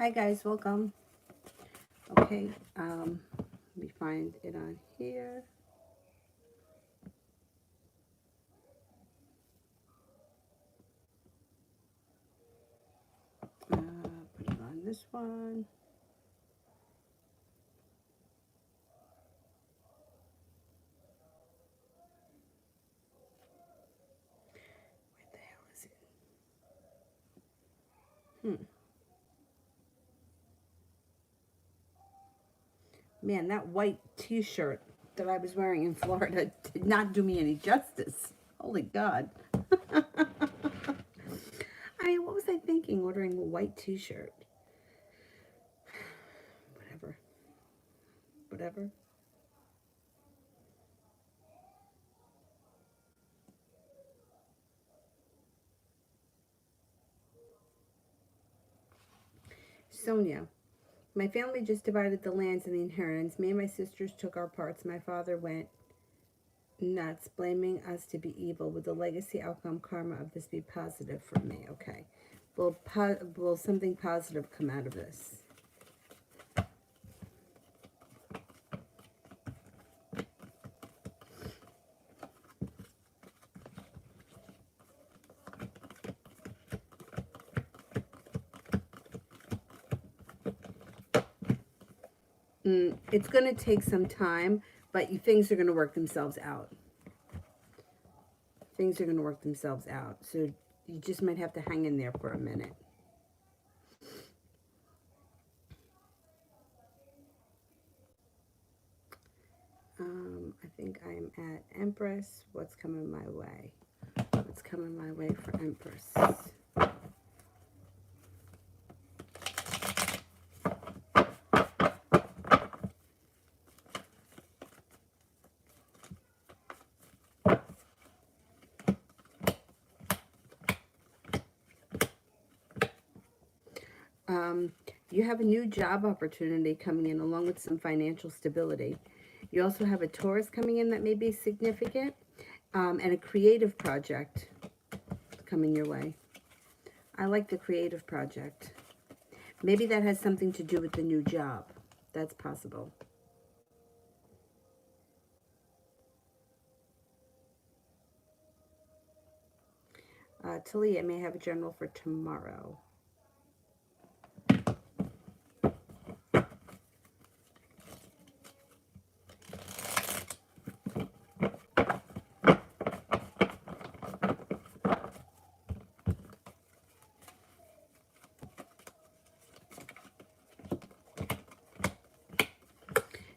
Hi guys, welcome. Okay, let me find it on here. Put it on this one. Where the hell is it? Man, that white t-shirt that I was wearing in Florida did not do me any justice. Holy God. I mean, what was I thinking ordering a white t-shirt? Whatever. Whatever. Sonia. My family just divided the lands and the inheritance. Me and my sisters took our parts. My father went nuts, blaming us to be evil. Would the legacy outcome karma of this be positive for me? Okay. Will something positive come out of this? It's going to take some time, but things are going to work themselves out. Things are going to work themselves out. So you just might have to hang in there for a minute. I think I'm at Empress. What's coming my way? What's coming my way for Empress? You have a new job opportunity coming in along with some financial stability. You also have a Taurus coming in that may be significant, and a creative project coming your way. I like the creative project. Maybe that has something to do with the new job. That's possible. Talia may have a general for tomorrow.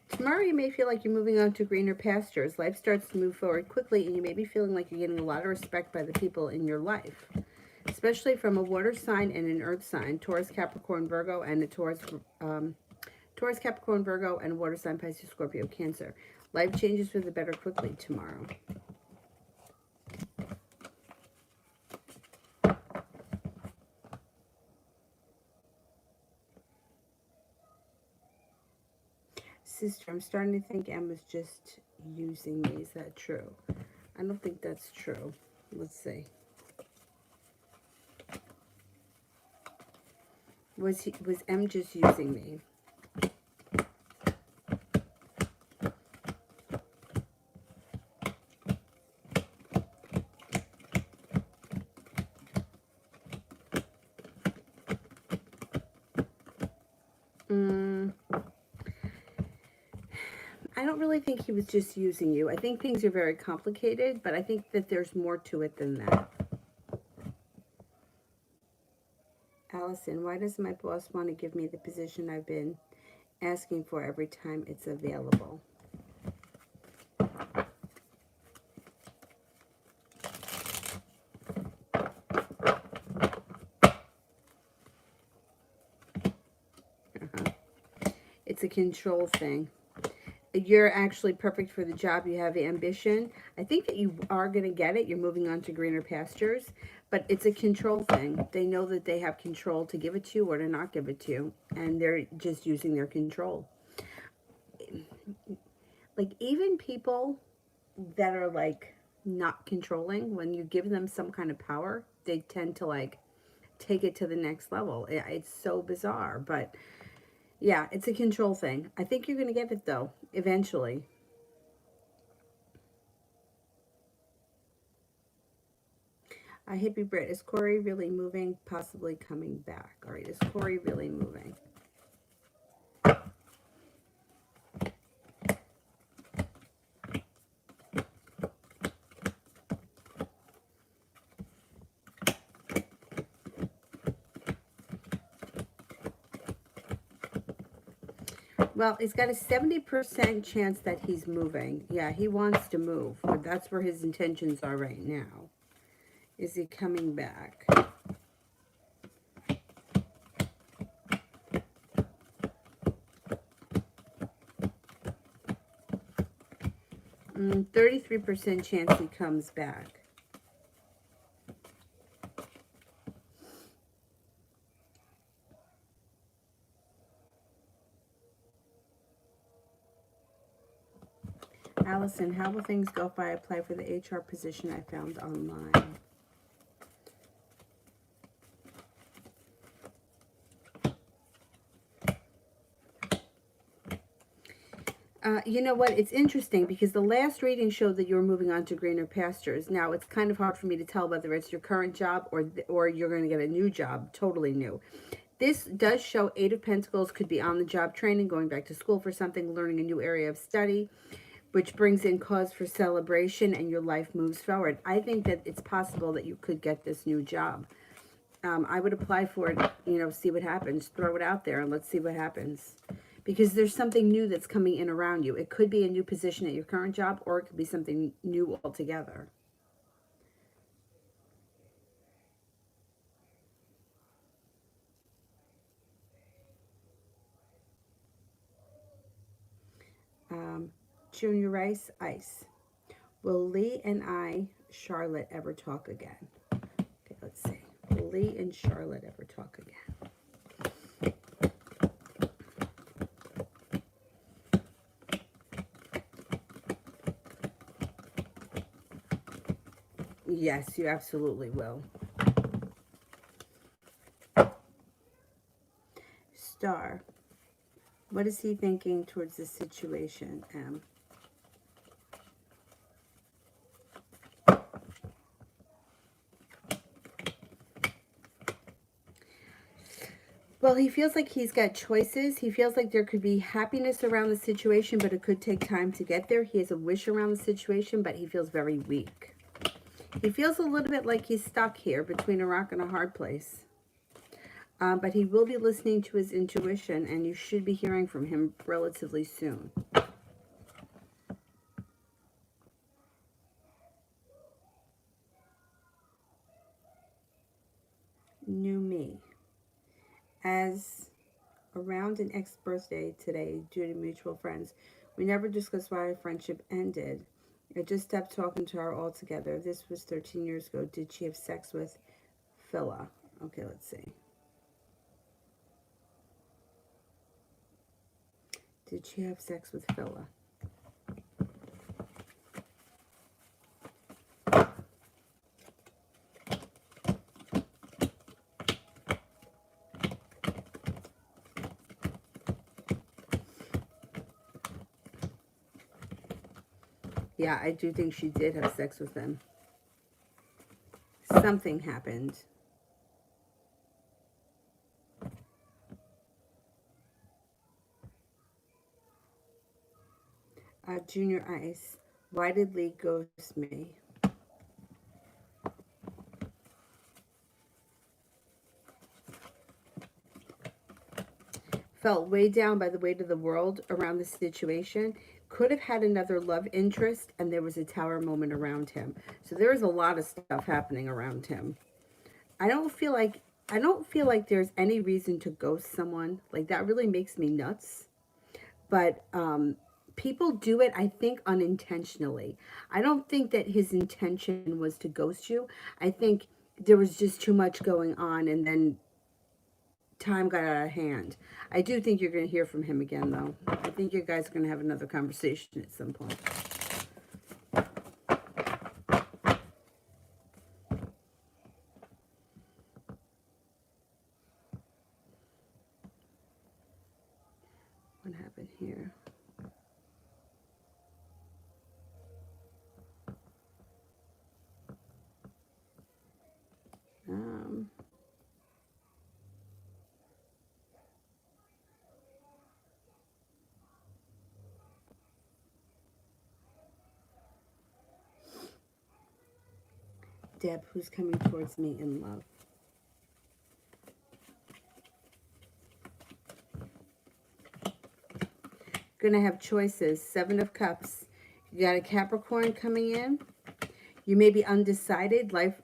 Tomorrow you may feel like you're moving on to greener pastures. Life starts to move forward quickly, and you may be feeling like you're getting a lot of respect by the people in your life, especially from a water sign and an earth sign, Taurus, Capricorn, Virgo, and a Taurus, Capricorn, Virgo, and a water sign, Pisces, Scorpio, Cancer. Life changes for the better quickly tomorrow. Sister, I'm starting to think Emma's just using me. Is that true? I don't think that's true. Let's see. Was M just using me? I don't really think he was just using you. I think things are very complicated, but I think that there's more to it than that. Allison, why does my boss want to give me the position I've been asking for every time it's available? It's a control thing. You're actually perfect for the job. You have ambition. I think that you are going to get it. You're moving on to greener pastures, but it's a control thing. They know that they have control to give it to you or to not give it to you, and they're just using their control. Like, even people that are like not controlling, when you give them some kind of power, they tend to like take it to the next level. It's so bizarre, but yeah, it's a control thing. I think you're going to get it, though, eventually. Hippie Brit, is Corey really moving, possibly coming back? All right, is Corey really moving? Well, he's got a 70% chance that he's moving. Yeah, he wants to move, but that's where his intentions are right now. Is he coming back? 33% chance he comes back. Allison, how will things go if I apply for the HR position I found online? You know what? It's interesting because the last reading showed that you were moving on to greener pastures. Now, it's kind of hard for me to tell whether it's your current job or you're going to get a new job, totally new. This does show Eight of Pentacles could be on the job training, going back to school for something, learning a new area of study, which brings in cause for celebration and your life moves forward. I think that it's possible that you could get this new job. I would apply for it, you know, see what happens. Throw it out there and let's see what happens. Because there's something new that's coming in around you. It could be a new position at your current job, or it could be something new altogether. Junior Rice, Ice. Will Lee and Charlotte, ever talk again? Okay, let's see. Will Lee and Charlotte ever talk again? Yes, you absolutely will. Star. What is he thinking towards this situation, M? Well, he feels like he's got choices. He feels like there could be happiness around the situation, but it could take time to get there. He has a wish around the situation, but he feels very weak. He feels a little bit like he's stuck here between a rock and a hard place. But he will be listening to his intuition, and you should be hearing from him relatively soon. New me. As around an ex-birthday today, due to mutual friends, we never discussed why our friendship ended. I just stopped talking to her altogether. This was 13 years ago. Did she have sex with Phila? Okay, let's see. Did she have sex with Phila? Yeah, I do think she did have sex with him. Something happened. Junior Ice, why did Lee ghost me? Felt way down by the weight of the world around the situation. Could have had another love interest, and there was a tower moment around him. So there is a lot of stuff happening around him. I don't feel like there's any reason to ghost someone. Like, that really makes me nuts. But people do it, I think, unintentionally. I don't think that his intention was to ghost you. I think there was just too much going on, and then time got out of hand. I do think you're going to hear from him again, though. I think you guys are going to have another conversation at some point. What happened here? Um, Deb, who's coming towards me in love? Gonna have choices. Seven of Cups. You got a Capricorn coming in. You may be undecided. Life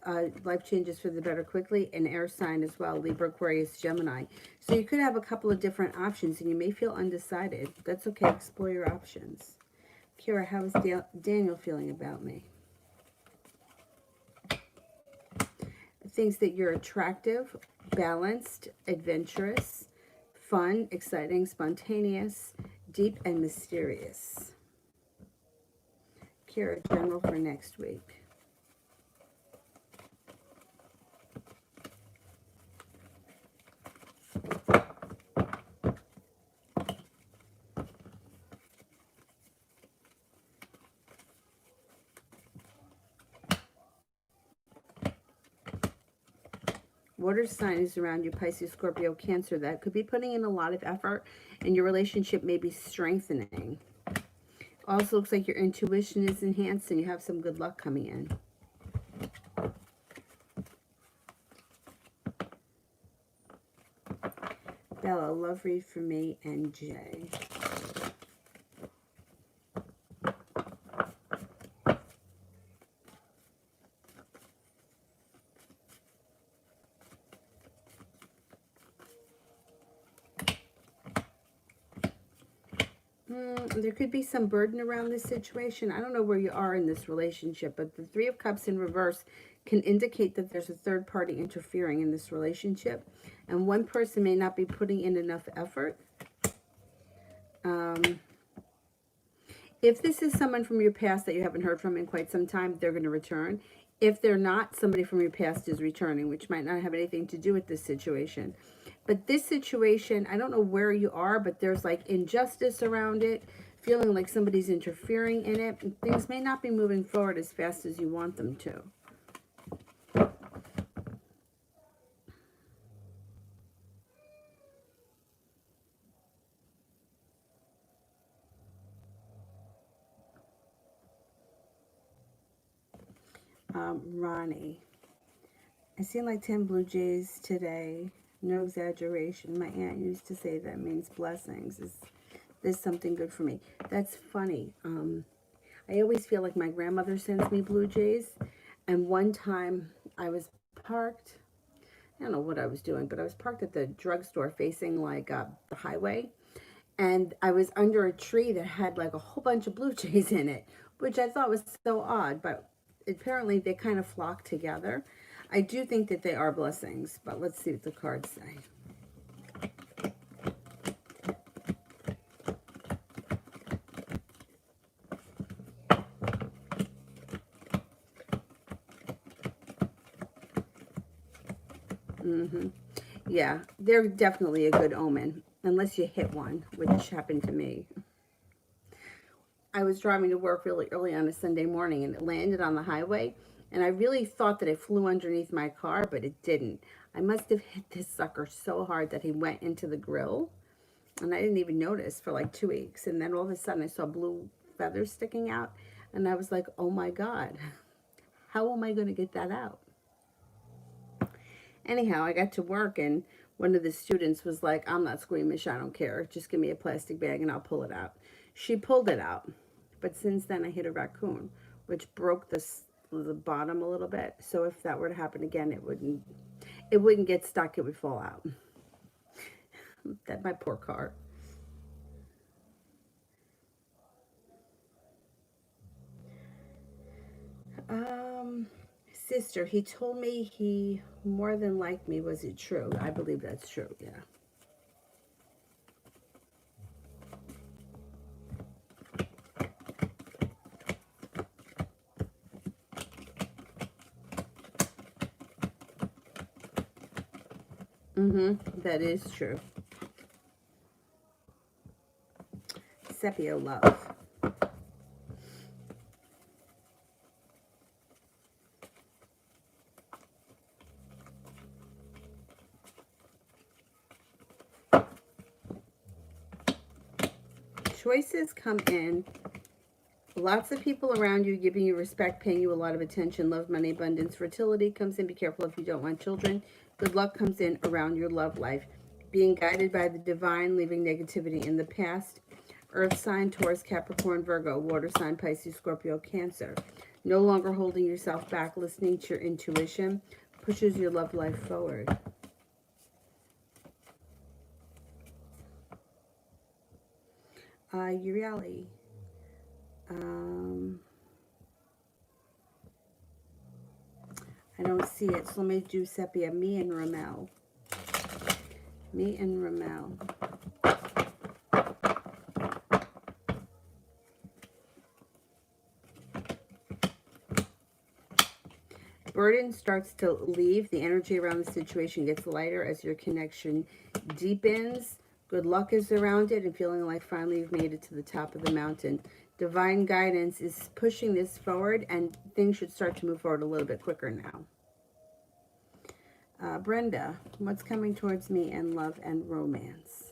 changes for the better quickly. An air sign as well. Libra, Aquarius, Gemini. So you could have a couple of different options and you may feel undecided. That's okay. Explore your options. Kira, how is Daniel feeling about me? Thinks that you're attractive, balanced, adventurous, fun, exciting, spontaneous, deep, and mysterious. Kira, general for next week. Water signs around you, Pisces, Scorpio, Cancer, that could be putting in a lot of effort and your relationship may be strengthening. Also looks like your intuition is enhanced and you have some good luck coming in. Bella, love read for me and Jay. There could be some burden around this situation. I don't know where you are in this relationship, but the Three of Cups in reverse can indicate that there's a third party interfering in this relationship. And one person may not be putting in enough effort. If this is someone from your past that you haven't heard from in quite some time, they're going to return. If they're not, somebody from your past is returning, which might not have anything to do with this situation. But this situation, I don't know where you are, but there's like injustice around it, feeling like somebody's interfering in it. And things may not be moving forward as fast as you want them to. Ronnie, I seen like 10 blue jays today. No exaggeration. My aunt used to say that means blessings. Is this something good for me? That's funny. I always feel like my grandmother sends me blue jays. And one time I was parked, I don't know what I was doing, but I was parked at the drugstore facing like the highway. And I was under a tree that had like a whole bunch of blue jays in it, which I thought was so odd, but apparently they kind of flock together. I do think that they are blessings, but let's see what the cards say. Yeah, they're definitely a good omen, unless you hit one, which happened to me. I was driving to work really early on a Sunday morning and it landed on the highway. And I really thought that it flew underneath my car, but it didn't. I must have hit this sucker so hard that he went into the grill. And I didn't even notice for like 2 weeks. And then all of a sudden I saw blue feathers sticking out. And I was like, oh my God, how am I going to get that out? Anyhow, I got to work and one of the students was like, I'm not squeamish, I don't care. Just give me a plastic bag and I'll pull it out. She pulled it out. But since then I hit a raccoon, which broke the bottom a little bit. So if that were to happen again, it wouldn't get stuck, it would fall out. That my poor car. Sister, he told me he more than liked me. Was it true? I believe that's true, yeah. That is true. Sepia love. Choices come in. Lots of people around you giving you respect, paying you a lot of attention. Love, money, abundance, fertility comes in. Be careful if you don't want children. Good luck comes in around your love life. Being guided by the divine, leaving negativity in the past. Earth sign, Taurus, Capricorn, Virgo. Water sign, Pisces, Scorpio, Cancer. No longer holding yourself back, listening to your intuition pushes your love life forward. Urieli. I don't see it, so let me do Sepia. Me and Ramel. Me and Ramel. Burden starts to leave. The energy around the situation gets lighter as your connection deepens. Good luck is around it and feeling like finally you've made it to the top of the mountain. Divine guidance is pushing this forward, and things should start to move forward a little bit quicker now. Brenda, what's coming towards me in love and romance?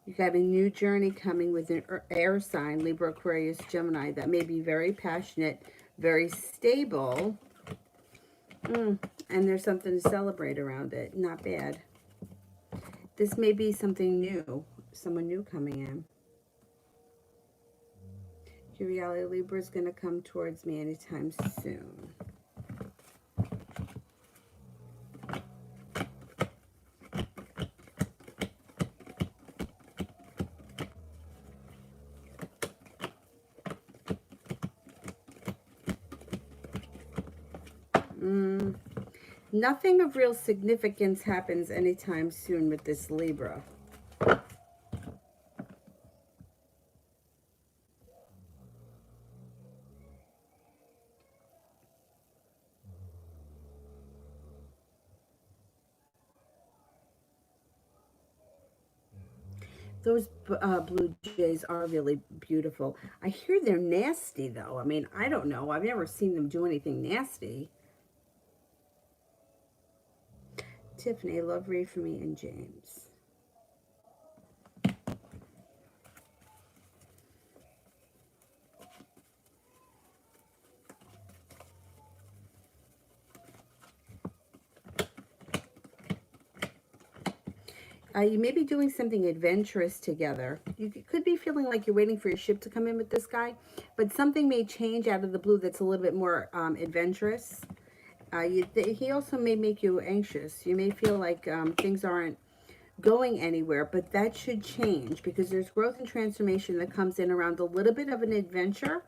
You got a new journey coming with an air sign, Libra, Aquarius, Gemini, that may be very passionate, very stable. And there's something to celebrate around it. Not bad. This may be something new, someone new coming in. Urieli, Libra is going to come towards me anytime soon. Nothing of real significance happens anytime soon with this Libra. Those blue jays are really beautiful. I hear they're nasty, though. I mean, I don't know. I've never seen them do anything nasty. Tiffany, love read for me and James. You may be doing something adventurous together. You could be feeling like you're waiting for your ship to come in with this guy, but something may change out of the blue that's a little bit more adventurous. He also may make you anxious. You may feel like things aren't going anywhere, but that should change because there's growth and transformation that comes in around a little bit of an adventure,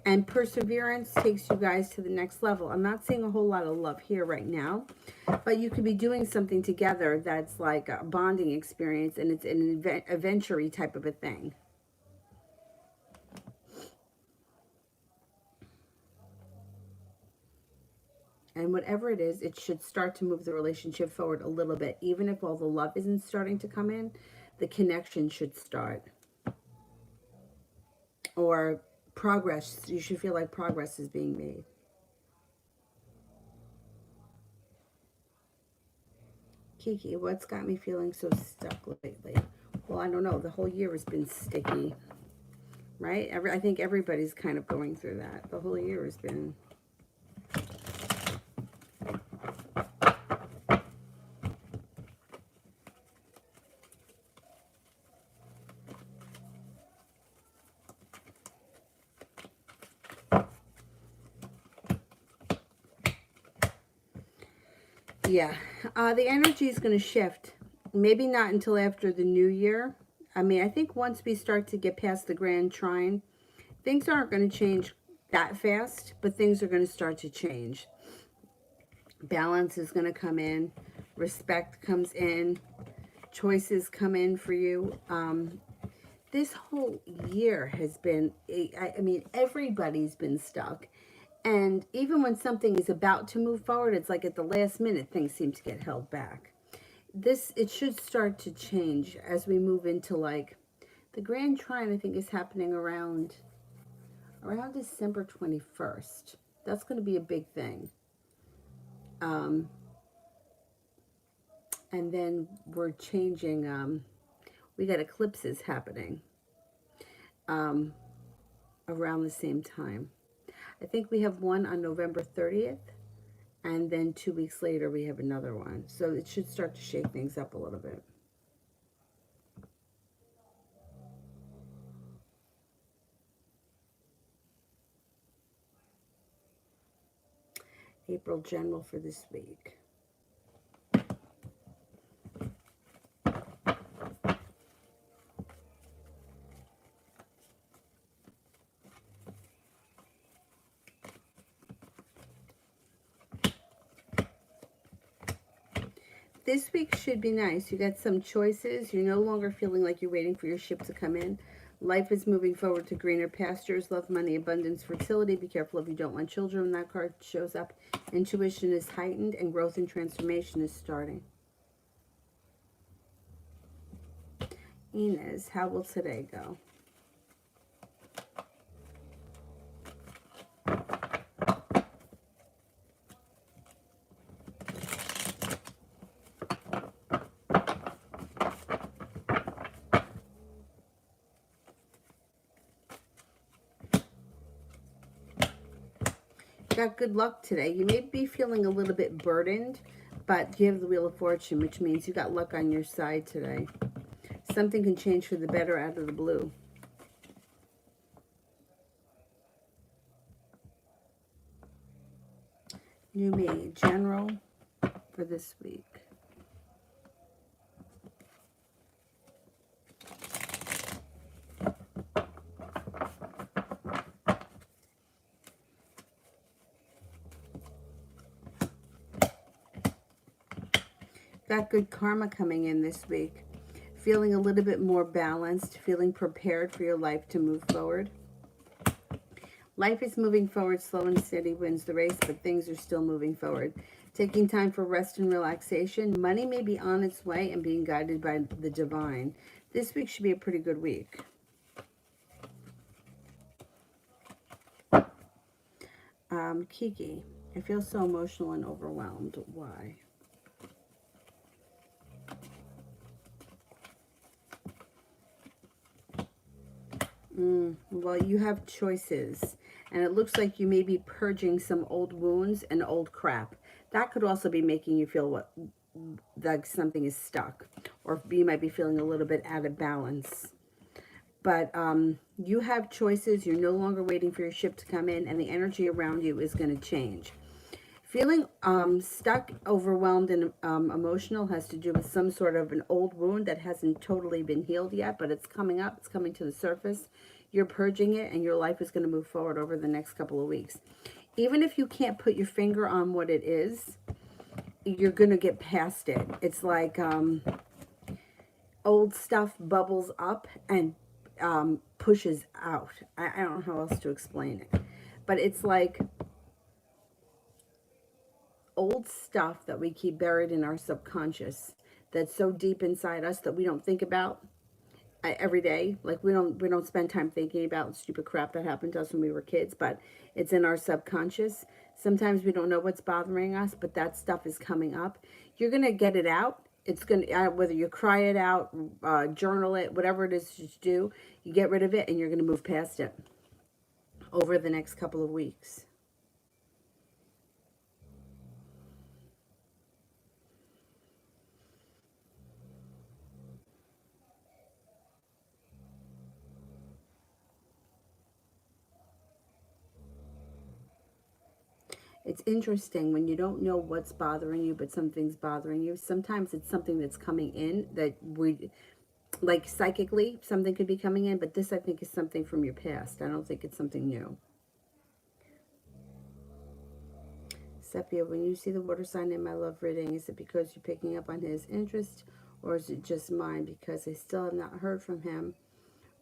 and perseverance takes you guys to the next level. I'm not seeing a whole lot of love here right now, but you could be doing something together that's like a bonding experience, and it's an adventure-y type of a thing. And whatever it is, it should start to move the relationship forward a little bit. Even if all the love isn't starting to come in, the connection should start. Or progress. You should feel like progress is being made. Kiki, what's got me feeling so stuck lately? Well, I don't know. The whole year has been sticky, right? I think everybody's kind of going through that. The whole year has been... Yeah, the energy is going to shift. Maybe not until after the new year. I mean, I think once we start to get past the Grand Trine, things aren't going to change that fast, but things are going to start to change. Balance is going to come in. Respect comes in. Choices come in for you. this whole year has been, I mean, everybody's been stuck. And even when something is about to move forward, it's like at the last minute, things seem to get held back. It should start to change as we move into like the Grand Trine, I think, is happening around December 21st. That's going to be a big thing. Um, and then we're changing, we got eclipses happening um, around the same time. I think we have one on November 30th, and then 2 weeks later we have another one. So it should start to shake things up a little bit. April general for this week. This week should be nice. You got some choices. You're no longer feeling like you're waiting for your ship to come in. Life is moving forward to greener pastures. Love, money, abundance, fertility. Be careful if you don't want children when that card shows up. Intuition is heightened and growth and transformation is starting. Inez, how will today go? Got good luck today. You may be feeling a little bit burdened, but you have the Wheel of Fortune, which means you got luck on your side today. Something can change for the better out of the blue. New me, general for this week. Got good karma coming in this week. Feeling a little bit more balanced, feeling prepared for your life to move forward. Life is moving forward, slow and steady wins the race, but things are still moving forward. Taking time for rest and relaxation. Money may be on its way and being guided by the divine. This week should be a pretty good week. Kiki, I feel so emotional and overwhelmed. Why? Well, you have choices, and it looks like you may be purging some old wounds and old crap. That could also be making you feel like something is stuck, or you might be feeling a little bit out of balance. But you have choices. You're no longer waiting for your ship to come in, and the energy around you is going to change. Feeling stuck, overwhelmed, and emotional has to do with some sort of an old wound that hasn't totally been healed yet, but it's coming up. It's coming to the surface. You're purging it, and your life is going to move forward over the next couple of weeks. Even if you can't put your finger on what it is, you're going to get past it. It's like old stuff bubbles up and pushes out. I don't know how else to explain it. But it's like old stuff that we keep buried in our subconscious that's so deep inside us that we don't think about every day. Like we don't spend time thinking about stupid crap that happened to us when we were kids, but it's in our subconscious. Sometimes we don't know what's bothering us, but that stuff is coming up. You're going to get it out. It's going to, whether you cry it out, journal it, whatever it is you do, you get rid of it and you're going to move past it over the next couple of weeks. It's interesting when you don't know what's bothering you, but something's bothering you. Sometimes it's something that's coming in that like psychically, something could be coming in, but this I think is something from your past. I don't think it's something new. Sepia, when you see the water sign in my love reading, is it because you're picking up on his interest, or is it just mine because I still have not heard from him,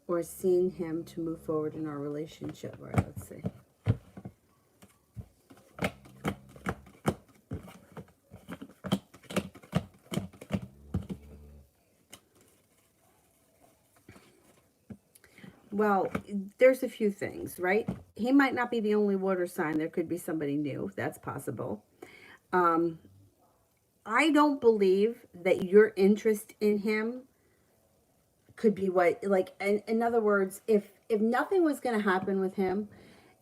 or seeing him to move forward in our relationship. All right, let's see. Well, there's a few things, right? He might not be the only water sign. There could be somebody new. That's possible. Um, I don't believe that your interest in him could be what, like, in other words, if nothing was going to happen with him,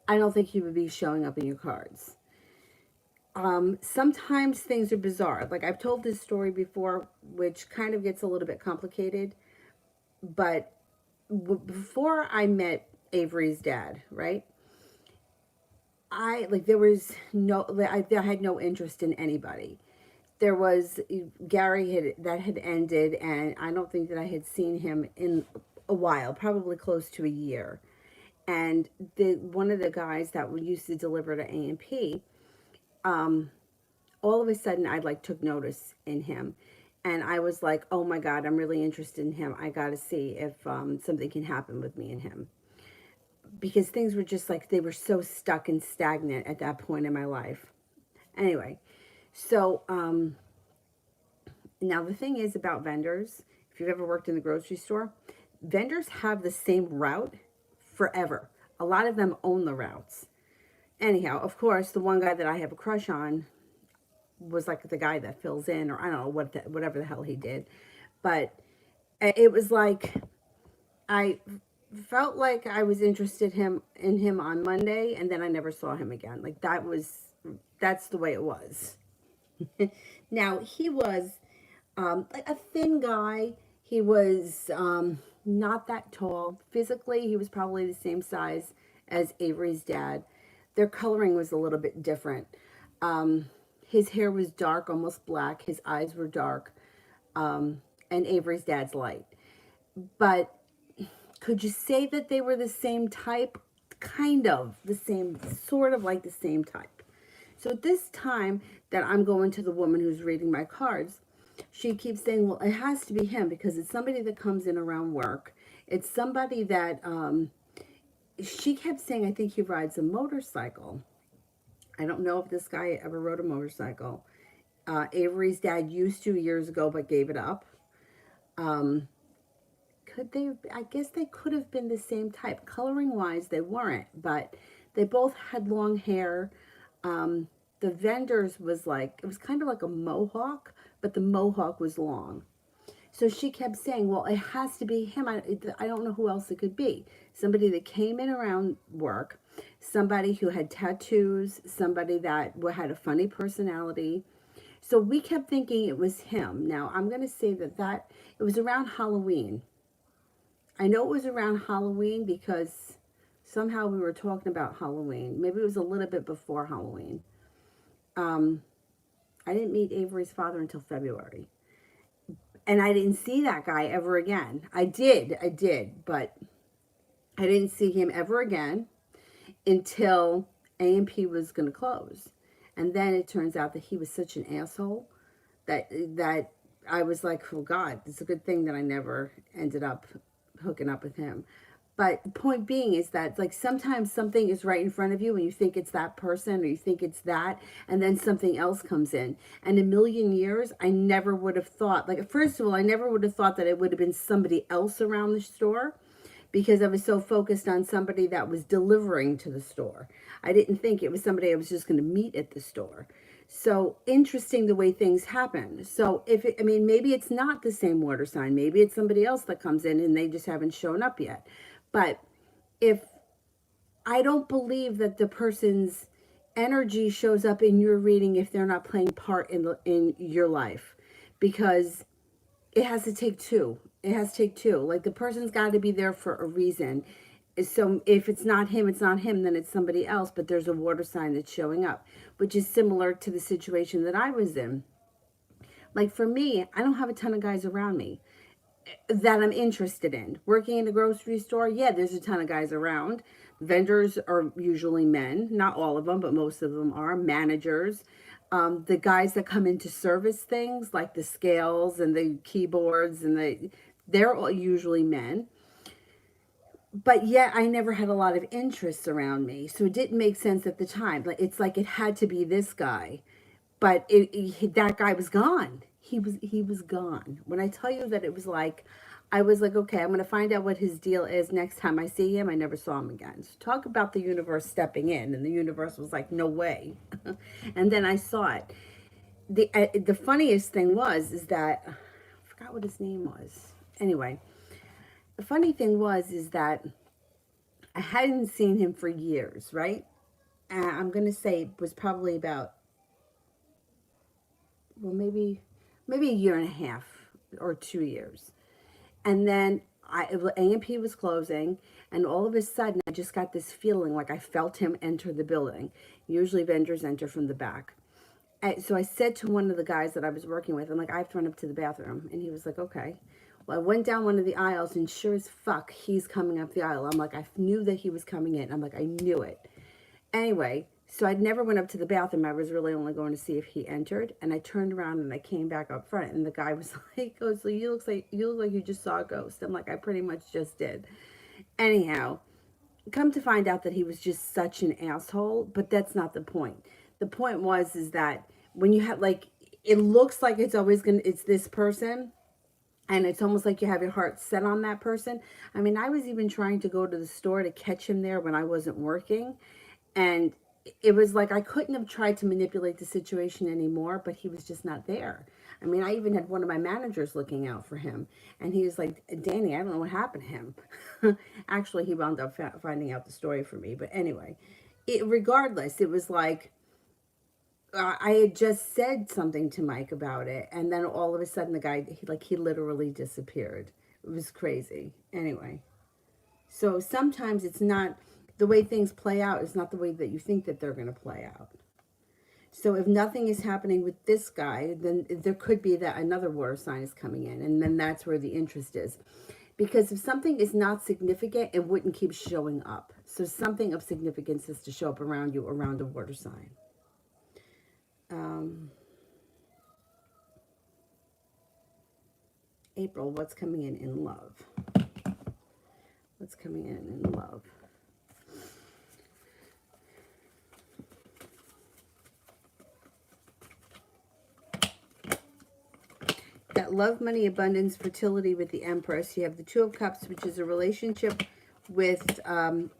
I don't think he would be showing up in your cards. Sometimes things are bizarre. Like I've told this story before, which kind of gets a little bit complicated, but before I met Avery's dad, right? I like there was no I had no interest in anybody. There was Gary had ended, and I don't think that I had seen him in a while, probably close to a year. And the one of the guys that we used to deliver to A&P, all of a sudden I like took notice in him, and I was like, oh my God, I'm really interested in him. I got to see if something can happen with me and him, because things were just like they were so stuck and stagnant at that point in my life. Anyway, so now the thing is about vendors, if you've ever worked in the grocery store, vendors have the same route forever. A lot of them own the routes. Anyhow, of course, the one guy that I have a crush on was like the guy that fills in, or I don't know whatever the hell he did. But it was like I felt like I was interested in him on Monday, and then I never saw him again. Like that's the way it was. Now he was like a thin guy. He was not that tall. Physically, he was probably the same size as Avery's dad. Their coloring was a little bit different. His hair was dark, almost black. His eyes were dark. And Avery's dad's light. But could you say that they were the same type? Kind of the same, sort of like the same type. So at this time that I'm going to the woman who's reading my cards, she keeps saying, well, it has to be him because it's somebody that comes in around work. It's somebody that, she kept saying, I think he rides a motorcycle. I don't know if this guy ever rode a motorcycle. Avery's dad used to years ago, but gave it up. Could they, I guess they could have been the same type. Coloring wise, they weren't, but they both had long hair. The vendor's was like, it was kind of like a mohawk, but the mohawk was long. So she kept saying, well, it has to be him. I don't know who else it could be. Somebody that came in around work, somebody who had tattoos, somebody that had a funny personality. So we kept thinking it was him. Now, I'm going to say that it was around Halloween. I know it was around Halloween because somehow we were talking about Halloween. Maybe it was a little bit before Halloween. I didn't meet Avery's father until February. And I didn't see that guy ever again. I did, but I didn't see him ever again until A&P was going to close. And then it turns out that he was such an asshole that I was like, oh God, it's a good thing that I never ended up hooking up with him. But the point being is that, like, sometimes something is right in front of you and you think it's that person or you think it's that, and then something else comes in. And a million years, I never would have thought, like, first of all, I never would have thought that it would have been somebody else around the store because I was so focused on somebody that was delivering to the store. I didn't think it was somebody I was just going to meet at the store. So interesting the way things happen. So maybe it's not the same water sign. Maybe it's somebody else that comes in and they just haven't shown up yet. But if I don't believe that the person's energy shows up in your reading if they're not playing part in your life, because it has to take two. It has to take two. Like the person's got to be there for a reason. So if it's not him, then it's somebody else. But there's a water sign that's showing up, which is similar to the situation that I was in. Like for me, I don't have a ton of guys around me that I'm interested in. Working in a grocery store, yeah, there's a ton of guys around. Vendors are usually men, not all of them, but most of them are. Managers, the guys that come in to service things like the scales and the keyboards and they're all usually men. but yet I never had a lot of interest around me. So it didn't make sense at the time. Like it's like it had to be this guy, but that guy was gone. He was gone. When I tell you that it was like, I was like, okay, I'm going to find out what his deal is next time I see him. I never saw him again. So talk about the universe stepping in, and the universe was like, no way. And then I saw it. The funniest thing was is that I forgot what his name was. Anyway, the funny thing was is that I hadn't seen him for years, right? And I'm gonna say it was probably about, well, maybe a year and a half or 2 years. And then A&P was closing, and all of a sudden I just got this feeling like I felt him enter the building. Usually vendors enter from the back. So I said to one of the guys that I was working with, I'm like, I have to run up to the bathroom. And he was like, okay. Well, I went down one of the aisles, and sure as fuck, he's coming up the aisle. I'm like, I knew that he was coming in. I'm like, I knew it. Anyway, so I never went up to the bathroom. I was really only going to see if he entered. And I turned around and I came back up front, and the guy was like, "Oh, so you look like you just saw a ghost." I'm like, I pretty much just did. Anyhow, come to find out that he was just such an asshole, but that's not the point. The point was is that when you have like, it looks like it's this person, and it's almost like you have your heart set on that person. I mean, I was even trying to go to the store to catch him there when I wasn't working, and it was like I couldn't have tried to manipulate the situation anymore, but he was just not there. I mean, I even had one of my managers looking out for him, and he was like, Danny, I don't know what happened to him. Actually, he wound up finding out the story for me. But anyway, regardless, it was like I had just said something to Mike about it, and then all of a sudden the guy, he literally disappeared. It was crazy. Anyway, so sometimes it's not the way things play out is not the way that you think that they're going to play out. So if nothing is happening with this guy, then there could be that another water sign is coming in, and then that's where the interest is. Because if something is not significant, it wouldn't keep showing up. So something of significance is to show up around you, around a water sign. Um, April, what's coming in love? What's coming in love? Got love, money, abundance, fertility with the Empress. You have the Two of Cups, which is a relationship with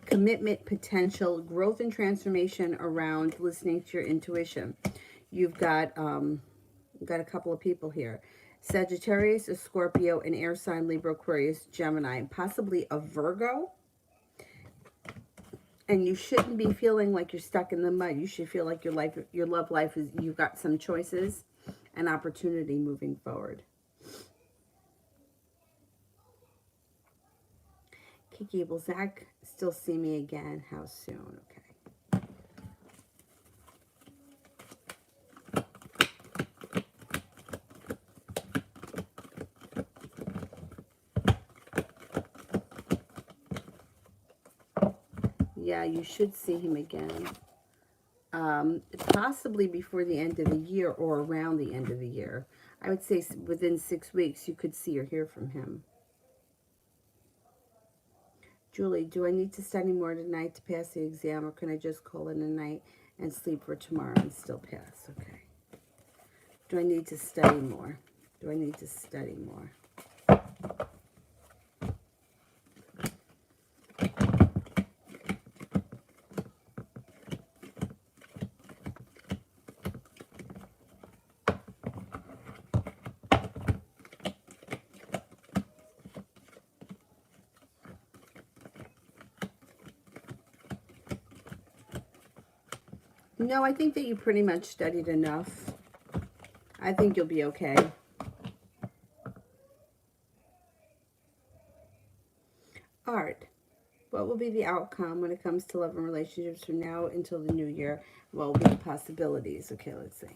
commitment, potential, growth, and transformation around listening to your intuition. You've got a couple of people here. Sagittarius, a Scorpio, an air sign, Libra, Aquarius, Gemini, possibly a Virgo. And you shouldn't be feeling like you're stuck in the mud. You should feel like your love life is, you've got some choices and opportunity moving forward. Kiki, will Zach still see me again? How soon? Okay. Yeah, you should see him again. Possibly before the end of the year or around the end of the year. I would say within 6 weeks you could see or hear from him. Julie, do I need to study more tonight to pass the exam, or can I just call in a night and sleep for tomorrow and still pass? Okay. Do I need to study more? Do I need to study more? No, I think that you pretty much studied enough. I think you'll be okay. Art. What will be the outcome when it comes to love and relationships from now until the new year? What will be the possibilities? Okay, let's see.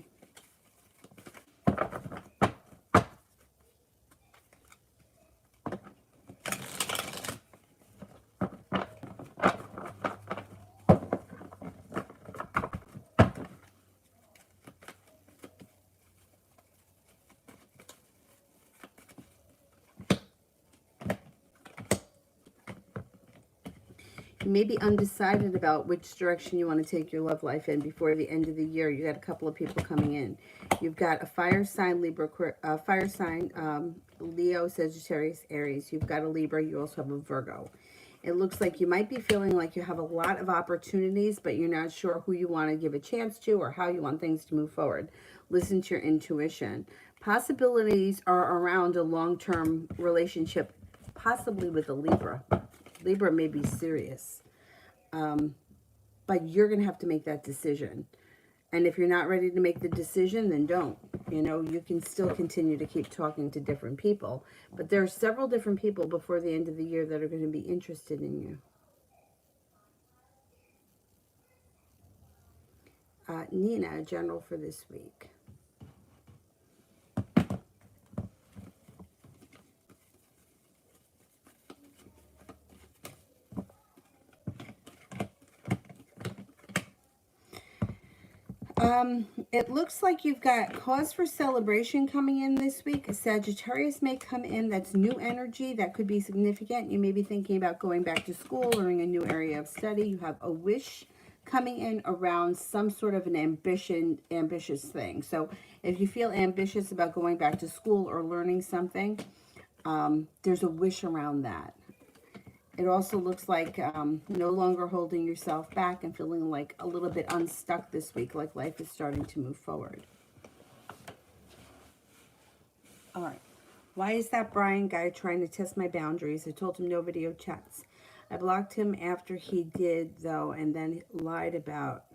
You may be undecided about which direction you want to take your love life in before the end of the year. You got a couple of people coming in. You've got a fire sign, Leo, Sagittarius, Aries. You've got a Libra. You also have a Virgo. It looks like you might be feeling like you have a lot of opportunities, but you're not sure who you want to give a chance to or how you want things to move forward. Listen to your intuition. Possibilities are around a long-term relationship, possibly with a Libra. Libra may be serious, but you're going to have to make that decision. And if you're not ready to make the decision, then don't. You know, you can still continue to keep talking to different people. But there are several different people before the end of the year that are going to be interested in you. Nina, general for this week. It looks like you've got cause for celebration coming in this week. A Sagittarius may come in. That's new energy. That could be significant. You may be thinking about going back to school or in a new area of study. You have a wish coming in around some sort of an ambitious thing. So if you feel ambitious about going back to school or learning something, there's a wish around that. It also looks like no longer holding yourself back and feeling like a little bit unstuck this week, like life is starting to move forward. All right. Why is that Brian guy trying to test my boundaries? I told him no video chats. I blocked him after he did, though, and then lied about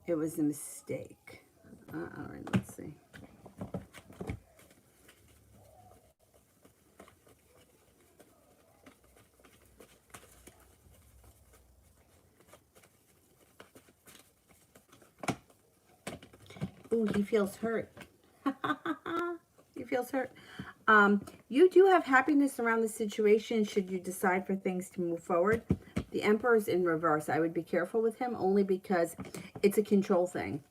it was a mistake. All right, let's see. Ooh, he feels hurt. He feels hurt. You do have happiness around the situation should you decide for things to move forward. The Emperor's in reverse. I would be careful with him only because it's a control thing.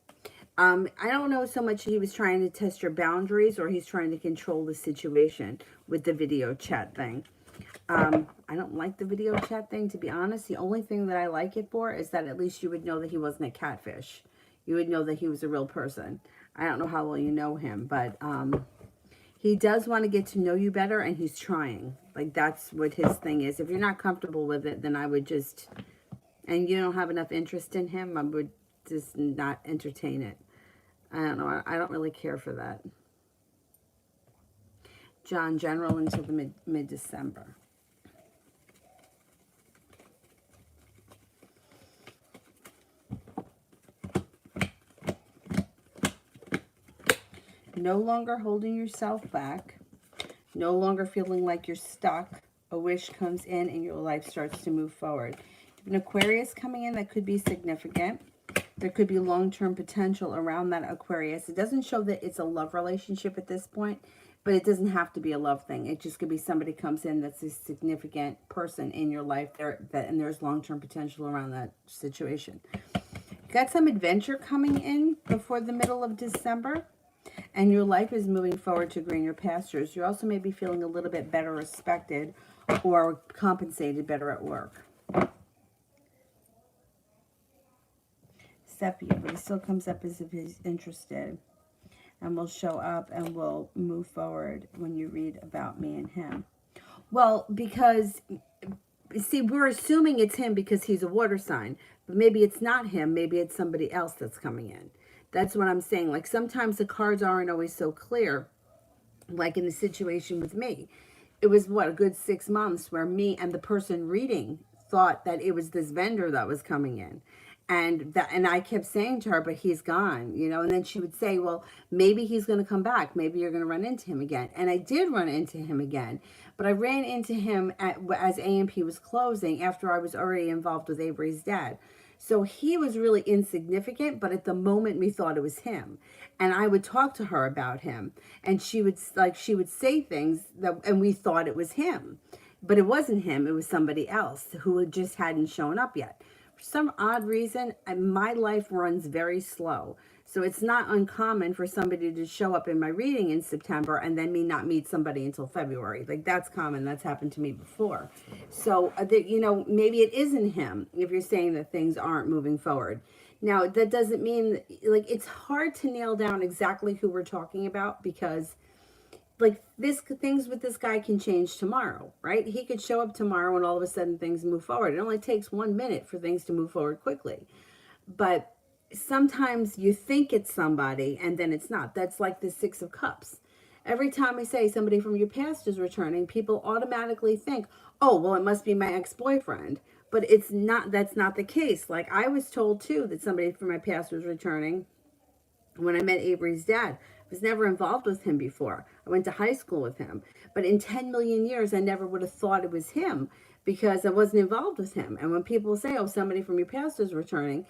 I don't know so much he was trying to test your boundaries or he's trying to control the situation with the video chat thing. I don't like the video chat thing, to be honest. The only thing that I like it for is that at least you would know that he wasn't a catfish. You would know that he was a real person. I don't know how well you know him, but he does want to get to know you better, and he's trying. Like, that's what his thing is. If you're not comfortable with it, then I would just, and you don't have enough interest in him, I would just not entertain it. I don't know. I don't really care for that. John, general until the mid-December. No longer holding yourself back. No longer feeling like you're stuck. A wish comes in and your life starts to move forward. An Aquarius coming in that could be significant. There could be long-term potential around that Aquarius. It doesn't show that it's a love relationship at this point, but it doesn't have to be a love thing. It just could be somebody comes in that's a significant person in your life there, and there's long-term potential around that situation. Got some adventure coming in before the middle of December. And your life is moving forward to greener pastures. You also may be feeling a little bit better respected or compensated better at work. Sepia, but he still comes up as if he's interested. And will show up and will move forward when you read about me and him. Well, because, see, we're assuming it's him because he's a water sign. But maybe it's not him. Maybe it's somebody else that's coming in. That's what I'm saying. Like, sometimes the cards aren't always so clear. Like in the situation with me. It was, what, a good 6 months where me and the person reading thought that it was this vendor that was coming in. And I kept saying to her, but he's gone, you know. And then she would say, well, maybe he's going to come back. Maybe you're going to run into him again. And I did run into him again. But I ran into him as AMP was closing after I was already involved with Avery's dad. So he was really insignificant, but at the moment we thought it was him. And I would talk to her about him, and she would say things and we thought it was him. But it wasn't him, it was somebody else who just hadn't shown up yet. For some odd reason, my life runs very slow. So it's not uncommon for somebody to show up in my reading in September and then me not meet somebody until February. Like, that's common. That's happened to me before. So, you know, maybe it isn't him if you're saying that things aren't moving forward. Now, that doesn't mean, like, it's hard to nail down exactly who we're talking about, because like, this things with this guy can change tomorrow, right? He could show up tomorrow and all of a sudden things move forward. It only takes 1 minute for things to move forward quickly. But sometimes you think it's somebody and then it's not. That's like the Six of Cups. Every time I say somebody from your past is returning, people automatically think, oh, well, it must be my ex-boyfriend. But it's not. That's not the case. Like, I was told too that somebody from my past was returning when I met Avery's dad. I was never involved with him before. I went to high school with him. But in 10 million years, I never would have thought it was him, because I wasn't involved with him. And when people say, oh, somebody from your past is returning,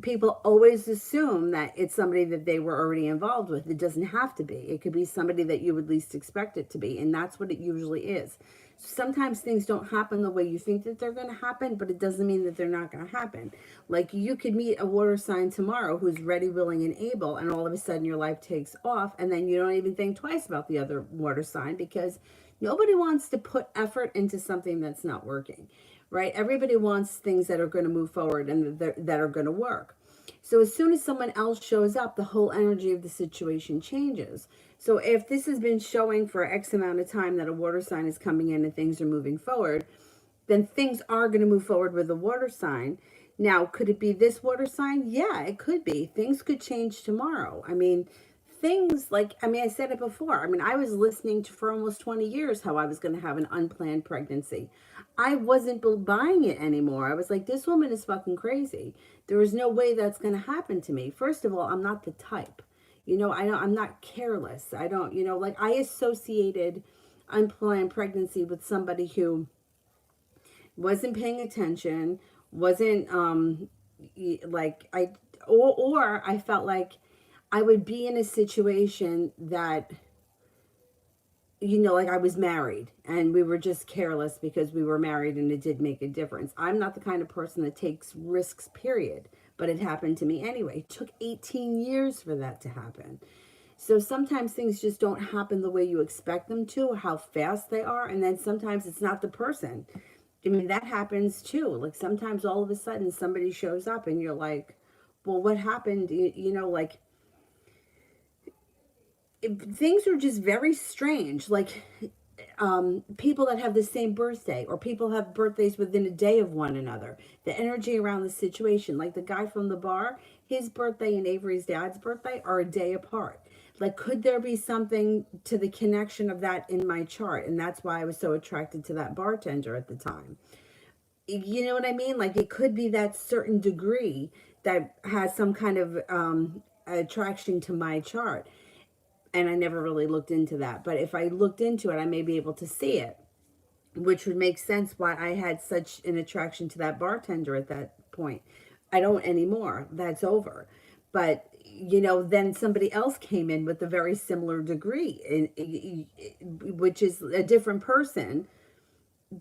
people always assume that it's somebody that they were already involved with. It doesn't have to be. It could be somebody that you would least expect it to be. And that's what it usually is. Sometimes things don't happen the way you think that they're going to happen, but it doesn't mean that they're not going to happen. Like, you could meet a water sign tomorrow who's ready, willing, and able, and all of a sudden your life takes off, and then you don't even think twice about the other water sign, because nobody wants to put effort into something that's not working, right? Everybody wants things that are going to move forward and that are going to work. So as soon as someone else shows up, the whole energy of the situation changes. So if this has been showing for X amount of time that a water sign is coming in and things are moving forward, then things are going to move forward with the water sign. Now, could it be this water sign? Yeah, it could be. Things could change tomorrow. I mean, things like, I said it before. I was listening to for almost 20 years how I was going to have an unplanned pregnancy. I wasn't buying it anymore. I was like, this woman is fucking crazy. There is no way that's going to happen to me. First of all, I'm not the type. I'm not careless. I don't, like, I associated unplanned pregnancy with somebody who wasn't paying attention, wasn't, like, or I felt like I would be in a situation that, like I was married and we were just careless because we were married and it did make a difference. I'm not the kind of person that takes risks, period. But it happened to me anyway. It took 18 years for that to happen. So sometimes things just don't happen the way you expect them to, or how fast they are. And then sometimes it's not the person. That happens too. Like, sometimes all of a sudden somebody shows up and you're like, well, what happened? Like, things are just very strange. Like, people that have the same birthday, or people have birthdays within a day of one another. The energy around the situation, like the guy from the bar, his birthday and Avery's dad's birthday are a day apart. Like, could there be something to the connection of that in my chart? And that's why I was so attracted to that bartender at the time. You know what I mean? Like, it could be that certain degree that has some kind of attraction to my chart. And I never really looked into that. But if I looked into it, I may be able to see it, which would make sense why I had such an attraction to that bartender at that point. I don't anymore. That's over. But, then somebody else came in with a very similar degree, which is a different person,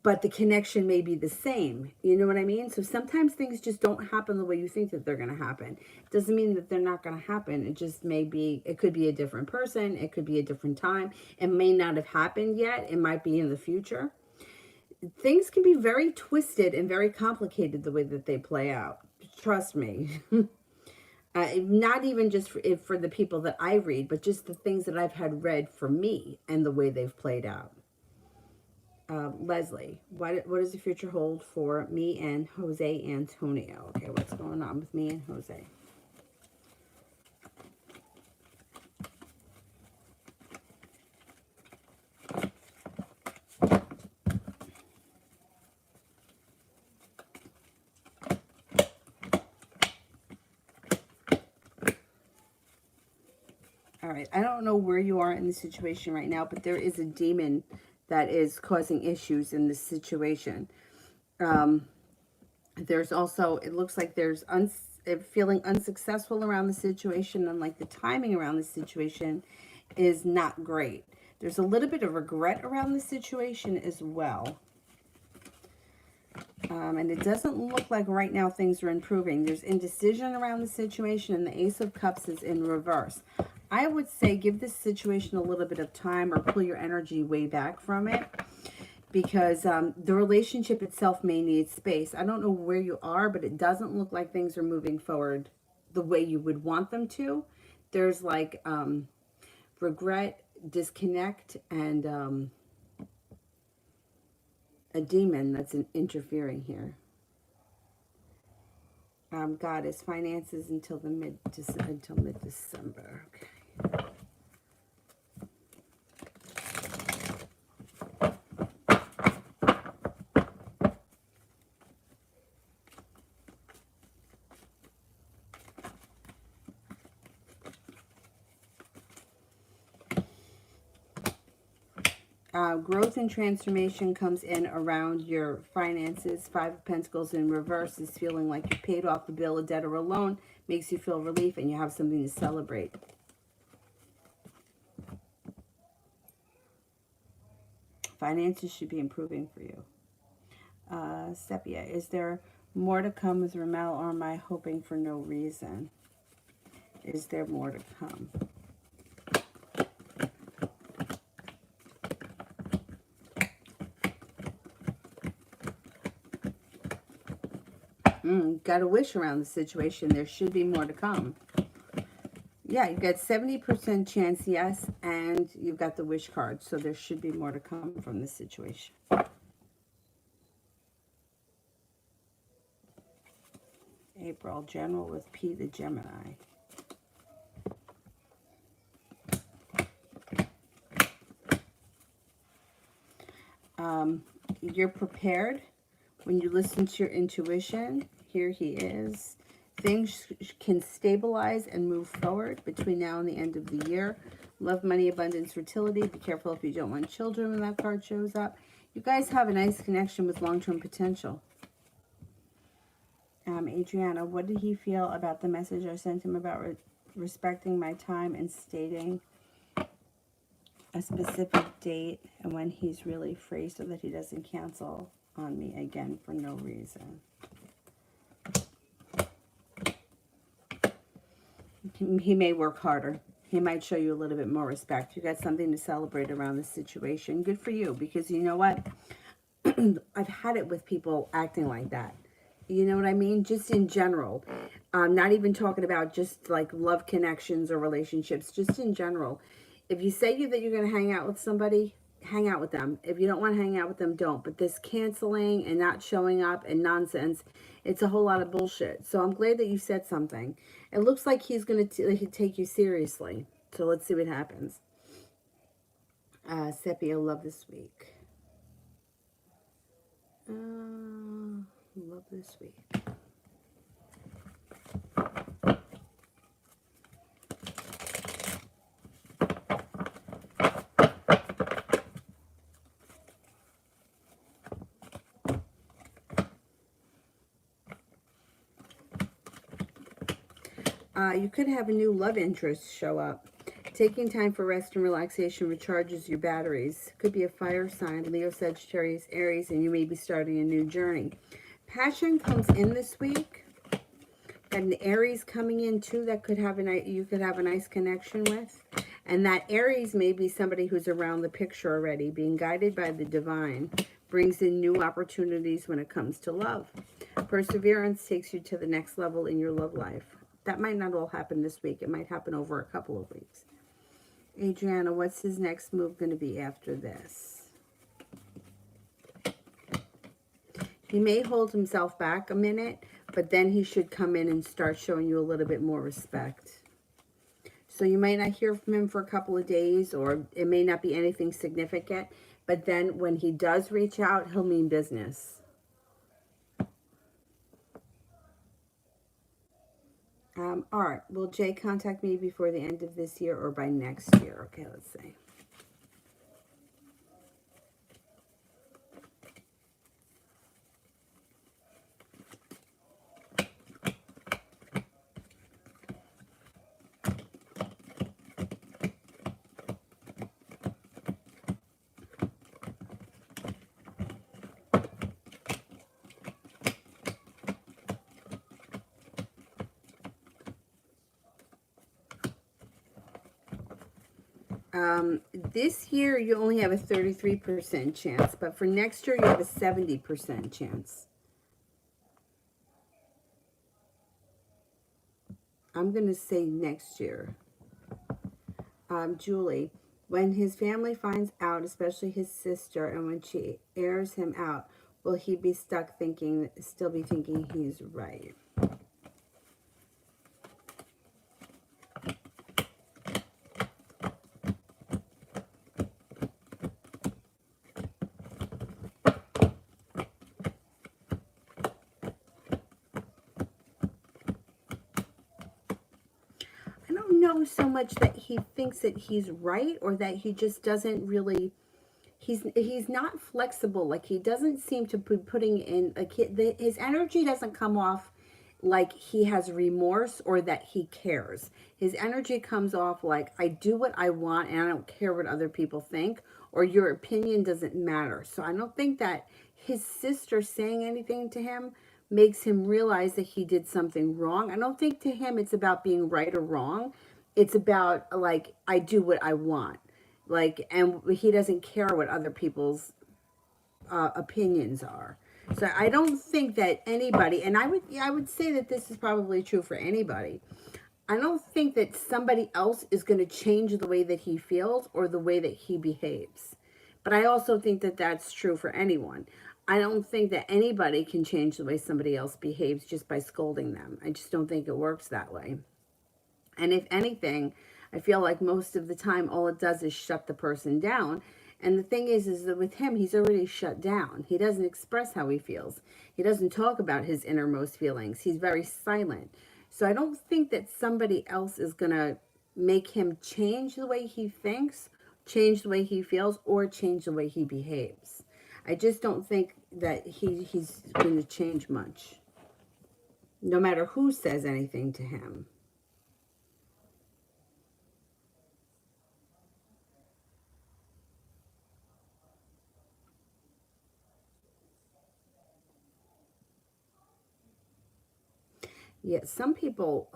but the connection may be the same. You know what I mean? So sometimes things just don't happen the way you think that they're going to happen. It doesn't mean that they're not going to happen. It just it could be a different person. It could be a different time. It may not have happened yet. It might be in the future. Things can be very twisted and very complicated the way that they play out. Trust me. Not even just for the people that I read, but just the things that I've had read for me and the way they've played out. Leslie, what does the future hold for me and Jose Antonio? Okay, what's going on with me and Jose? All right, I don't know where you are in the situation right now, but there is a demon that is causing issues in this situation. There's also, it looks like there's feeling unsuccessful around the situation, and like the timing around the situation is not great. There's a little bit of regret around the situation as well. And it doesn't look like right now things are improving. There's indecision around the situation, and the Ace of Cups is in reverse. I would say give this situation a little bit of time, or pull your energy way back from it, because the relationship itself may need space. I don't know where you are, but it doesn't look like things are moving forward the way you would want them to. There's like regret, disconnect, and a demon that's interfering here. Goddess, finances until mid-December. Okay. Growth and transformation comes in around your finances. Five of Pentacles in reverse is feeling like you paid off the bill, a debt, or a loan. Makes you feel relief, and you have something to celebrate. Finances should be improving for you. Sepia, is there more to come with Ramel, or am I hoping for no reason? Is there more to come? Got a wish around the situation. There should be more to come. Yeah, you've got 70% chance yes, and you've got the wish card. So there should be more to come from this situation. April, General with P, the Gemini. You're prepared when you listen to your intuition. Here he is. Things can stabilize and move forward between now and the end of the year. Love, money, abundance, fertility. Be careful if you don't want children when that card shows up. You guys have a nice connection with long-term potential. Adriana, what did he feel about the message I sent him about respecting my time and stating a specific date and when he's really free, so that he doesn't cancel on me again for no reason? He may work harder. He might show you a little bit more respect. You got something to celebrate around this situation. Good for you, because you know what? I've had it with people acting like that. You know what I mean? Just in general. Not even talking about just like love connections or relationships. Just in general. If you say that you're going to hang out with somebody, hang out with them. If you don't want to hang out with them, don't. But this canceling and not showing up and nonsense, it's a whole lot of bullshit. So I'm glad that you said something. It looks like he's going to take you seriously. So let's see what happens. Sepia, love this week. Love this week. You could have a new love interest show up. Taking time for rest and relaxation recharges your batteries. Could be a fire sign, Leo, Sagittarius, Aries, and you may be starting a new journey. Passion comes in this week. Got an Aries coming in too that you could have a nice connection with. And that Aries may be somebody who's around the picture already, being guided by the divine. Brings in new opportunities when it comes to love. Perseverance takes you to the next level in your love life. That might not all happen this week. It might happen over a couple of weeks. Adriana, what's his next move going to be after this? He may hold himself back a minute, but then he should come in and start showing you a little bit more respect. So you might not hear from him for a couple of days, or it may not be anything significant, but then when he does reach out, he'll mean business. All right, will Jay contact me before the end of this year or by next year? Okay, let's see. This year you only have a 33% chance, but for next year you have a 70% chance. I'm going to say next year. Julie, when his family finds out, especially his sister, and when she airs him out, will he be stuck thinking, still be thinking he's right? I don't know so much that he thinks that he's right or that he just doesn't really, he's not flexible. Like he doesn't seem to be putting in his energy doesn't come off like he has remorse or that he cares. His energy comes off like I do what I want and I don't care what other people think, or your opinion doesn't matter. So I don't think that his sister saying anything to him makes him realize that he did something wrong. I don't think to him it's about being right or wrong. It's about like I do what I want. Like, and he doesn't care what other people's opinions are. So I don't think that anybody, and I would say that this is probably true for anybody. I don't think that somebody else is going to change the way that he feels or the way that he behaves. But I also think that that's true for anyone. I don't think that anybody can change the way somebody else behaves just by scolding them. I just don't think it works that way. And if anything, I feel like most of the time all it does is shut the person down. And the thing is that with him, he's already shut down. He doesn't express how he feels. He doesn't talk about his innermost feelings. He's very silent. So I don't think that somebody else is going to make him change the way he thinks, change the way he feels, or change the way he behaves. I just don't think that he's going to change much, no matter who says anything to him. Yeah, some people,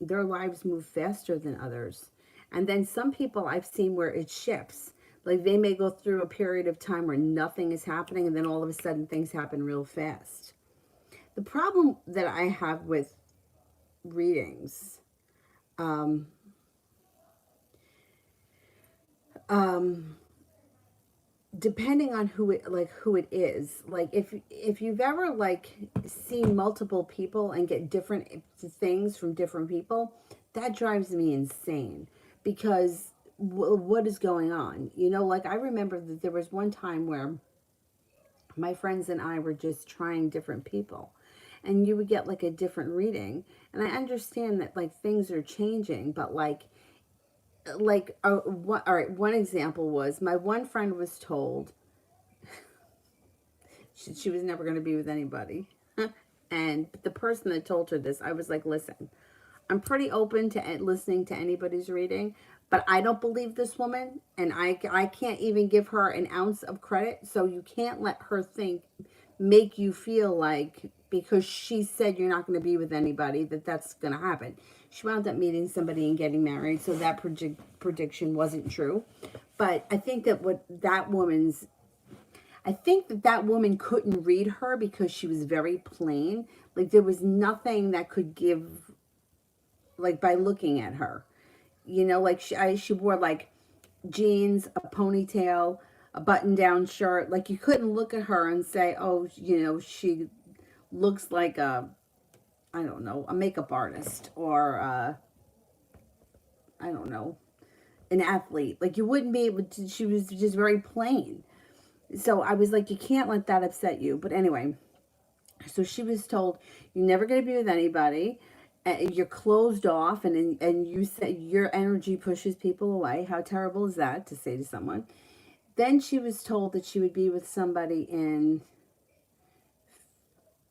their lives move faster than others. And then some people I've seen where it shifts. Like they may go through a period of time where nothing is happening, and then all of a sudden things happen real fast. The problem that I have with readings, um, um, depending on who it is, like if you've ever like seen multiple people and get different things from different people, that drives me insane because what is going on, like I remember that there was one time where my friends and I were just trying different people, and you would get like a different reading, and I understand that like things are changing, but all right, one example was my one friend was told she was never going to be with anybody. And the person that told her this, I was like, listen, I'm pretty open to listening to anybody's reading, but I don't believe this woman, and I can't even give her an ounce of credit. So you can't let her make you feel like because she said you're not going to be with anybody that's going to happen. She wound up meeting somebody and getting married, so that prediction wasn't true. But I think that I think that woman couldn't read her because she was very plain. Like there was nothing that could give, like by looking at her, like she wore like jeans, a ponytail, a button-down shirt. Like you couldn't look at her and say, oh, she looks like I don't know, a makeup artist or I don't know, an athlete. Like you wouldn't be able to. She was just very plain. So I was like, you can't let that upset you. But anyway, so she was told, you're never going to be with anybody. You're closed off, and you said your energy pushes people away. How terrible is that to say to someone? Then she was told that she would be with somebody in,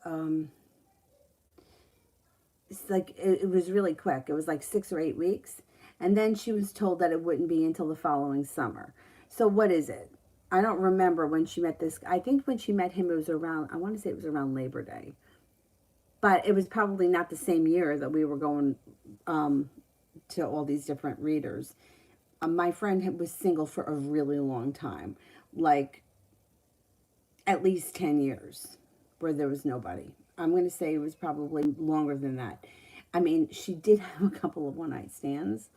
um, it's like, it was really quick. It was like 6 or 8 weeks. And then she was told that it wouldn't be until the following summer. So what is it? I don't remember when she met this. I think when she met him, it was around, I want to say it was around Labor Day. But it was probably not the same year that we were going to all these different readers. my friend was single for a really long time, like at least 10 years, where there was nobody. I'm going to say it was probably longer than that. I mean, she did have a couple of one night stands,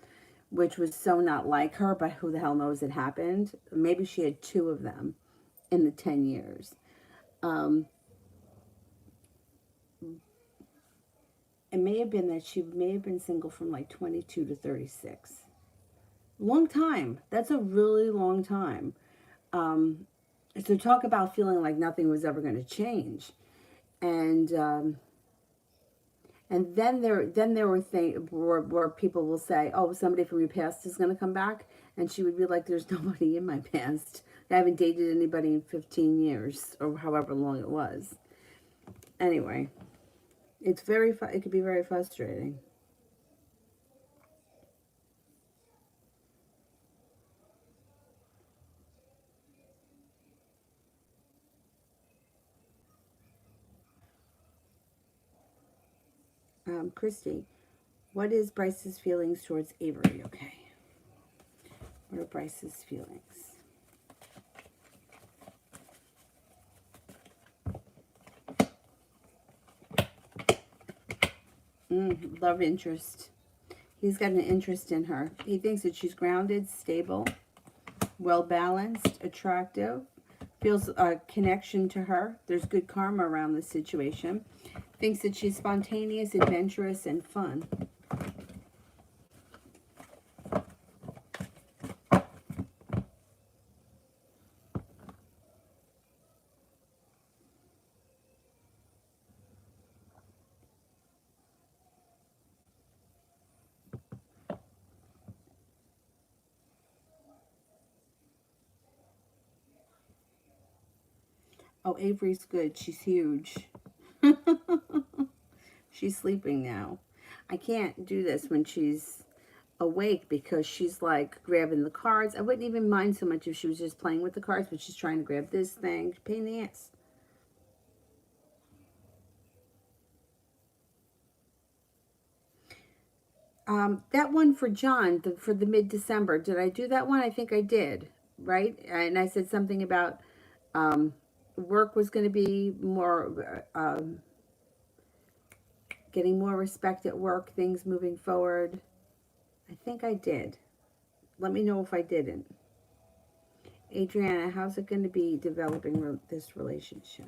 which was so not like her, but who the hell knows it happened. Maybe she had two of them in the 10 years. Um, it may have been that she may have been single from like 22 to 36. Long time. That's a really long time. Um, so talk about feeling like nothing was ever going to change. And then there were things where people will say, oh, somebody from your past is going to come back. And she would be like, there's nobody in my past. I haven't dated anybody in 15 years or however long it was. Anyway, it could be very frustrating. Christy, what is Bryce's feelings towards Avery? Okay. What are Bryce's feelings? Love interest. He's got an interest in her. He thinks that she's grounded, stable, well balanced, attractive, feels a connection to her. There's good karma around the situation. Thinks that she's spontaneous, adventurous, and fun. Oh, Avery's good. She's huge. She's sleeping now. I can't do this when she's awake because she's like grabbing the cards. I wouldn't even mind so much if she was just playing with the cards, but she's trying to grab this thing. Pain in the ass. That one for John, for the mid-December, did I do that one? I think I did, right? And I said something about work was going to be more, getting more respect at work, things moving forward. I think I did. Let me know if I didn't. Adriana, how's it going to be developing this relationship?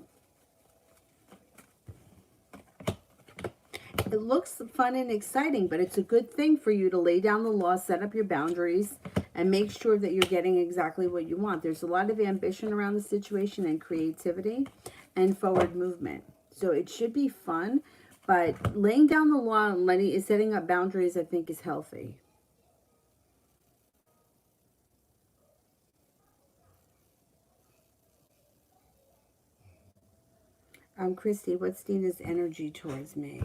It looks fun and exciting, but it's a good thing for you to lay down the law, set up your boundaries, and make sure that you're getting exactly what you want. There's a lot of ambition around the situation and creativity and forward movement. So it should be fun, but laying down the law and setting up boundaries, I think, is healthy. Christy, what's Dina's energy towards me?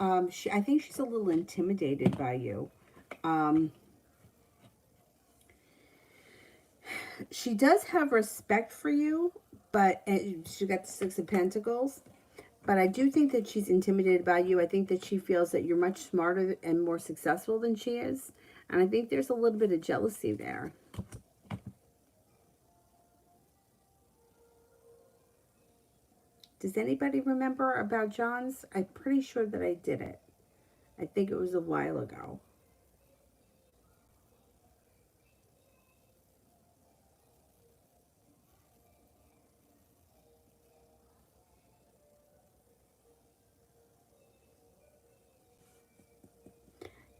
I think she's a little intimidated by you. She does have respect for you, but she got the Six of Pentacles. But I do think that she's intimidated by you. I think that she feels that you're much smarter and more successful than she is. And I think there's a little bit of jealousy there. Does anybody remember about John's? I'm pretty sure that I did it. I think it was a while ago.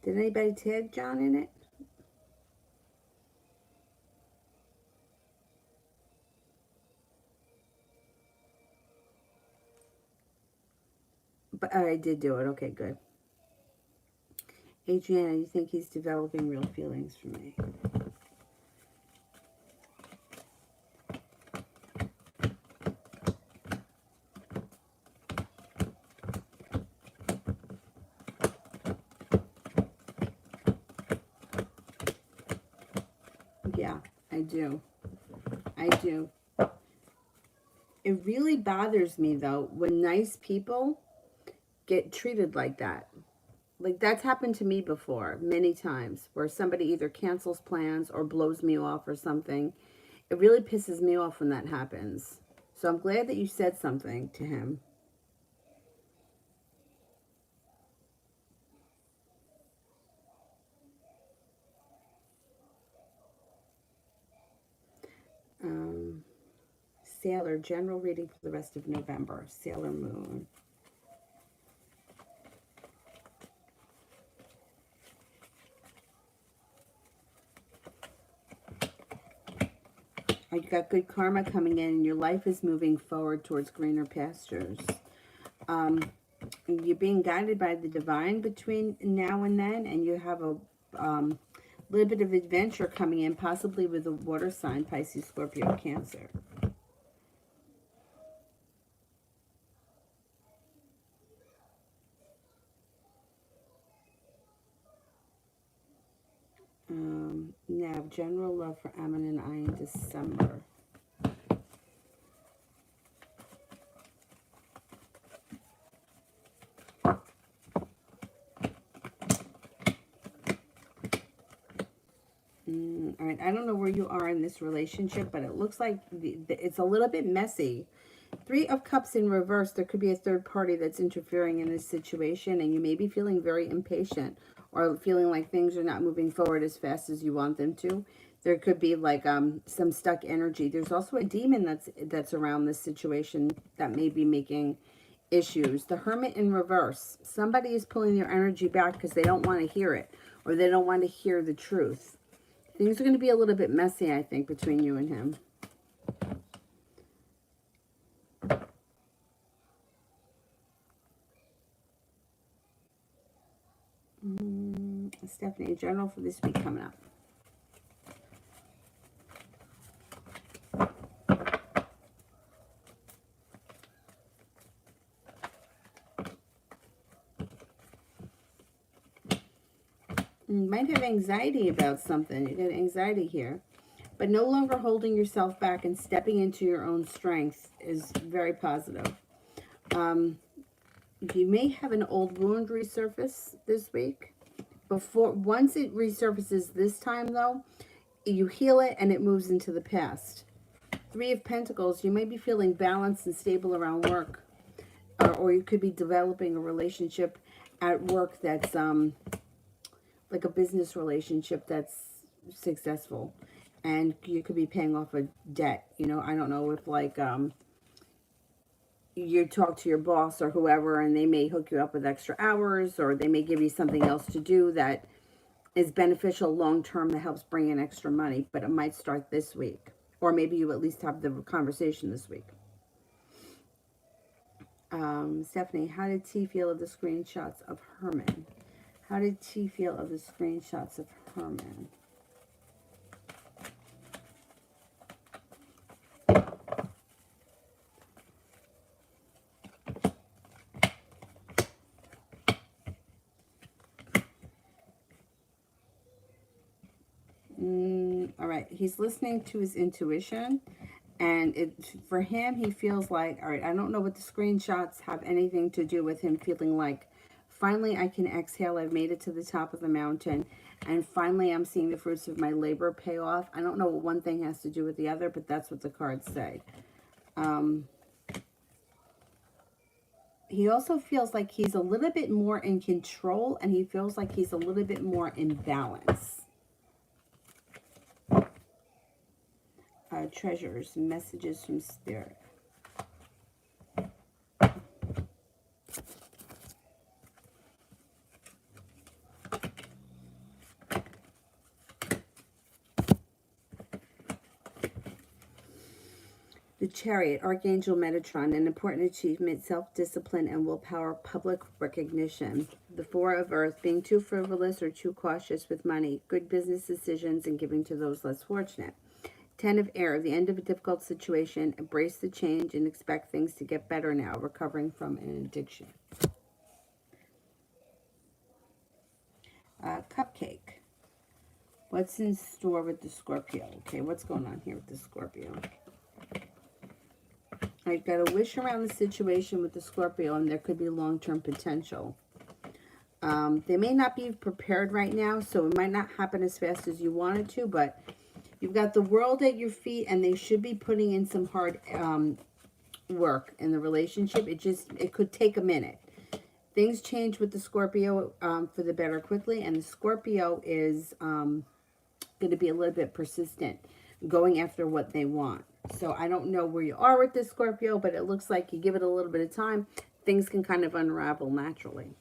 Did anybody tag John in it? But I did do it. Okay, good. Adriana, you think he's developing real feelings for me? Yeah, I do. I do. It really bothers me, though, when nice people get treated like that. Like, that's happened to me before, many times, where somebody either cancels plans or blows me off or something. It really pisses me off when that happens. So I'm glad that you said something to him. Um, Sailor, general reading for the rest of November. Sailor Moon. You got good karma coming in, and your life is moving forward towards greener pastures. You're being guided by the divine between now and then, and you have a little bit of adventure coming in, possibly with a water sign, Pisces, Scorpio, Cancer. Now, general love for Ammon and I in December. All right, I don't know where you are in this relationship, but it looks like it's a little bit messy. Three of Cups in reverse, there could be a third party that's interfering in this situation, and you may be feeling very impatient or feeling like things are not moving forward as fast as you want them to. There could be like some stuck energy. There's also a demon that's around this situation that may be making issues. The Hermit in reverse. Somebody is pulling their energy back because they don't want to hear it, or they don't want to hear the truth. Things are going to be a little bit messy, I think, between you and him. Stephanie, general for this week coming up. You might have anxiety about something. You got anxiety here. But no longer holding yourself back and stepping into your own strength is very positive. You may have an old wound resurface this week. Once it resurfaces this time, though, you heal it and it moves into the past. Three of Pentacles, you may be feeling balanced and stable around work. Or you could be developing a relationship at work that's like a business relationship that's successful. And you could be paying off a debt. You know, I don't know if like you talk to your boss or whoever and they may hook you up with extra hours, or they may give you something else to do that is beneficial long term that helps bring in extra money, but it might start this week. Or maybe you at least have the conversation this week. Stephanie, how did T feel of the screenshots of Herman? How did T feel of the screenshots of Herman? All right, he's listening to his intuition, and for him, he feels like, all right, I don't know what the screenshots have anything to do with him feeling like, finally I can exhale, I've made it to the top of the mountain, and finally I'm seeing the fruits of my labor pay off. I don't know what one thing has to do with the other, but that's what the cards say. He also feels like he's a little bit more in control, and he feels like he's a little bit more in balance. Treasures, messages from Spirit. The Chariot, Archangel Metatron, an important achievement, self-discipline, and willpower, public recognition. The Four of Earth, being too frivolous or too cautious with money, good business decisions, and giving to those less fortunate. Ten of Air, the end of a difficult situation, embrace the change and expect things to get better now, recovering from an addiction. Cupcake. What's in store with the Scorpio? Okay, what's going on here with the Scorpio? I've got a wish around the situation with the Scorpio, and there could be long-term potential. They may not be prepared right now, so it might not happen as fast as you want it to, but you've got the world at your feet, and they should be putting in some hard work in the relationship. It could take a minute. Things change with the Scorpio for the better quickly, and the Scorpio is going to be a little bit persistent, going after what they want. So I don't know where you are with this Scorpio, but it looks like you give it a little bit of time, things can kind of unravel naturally.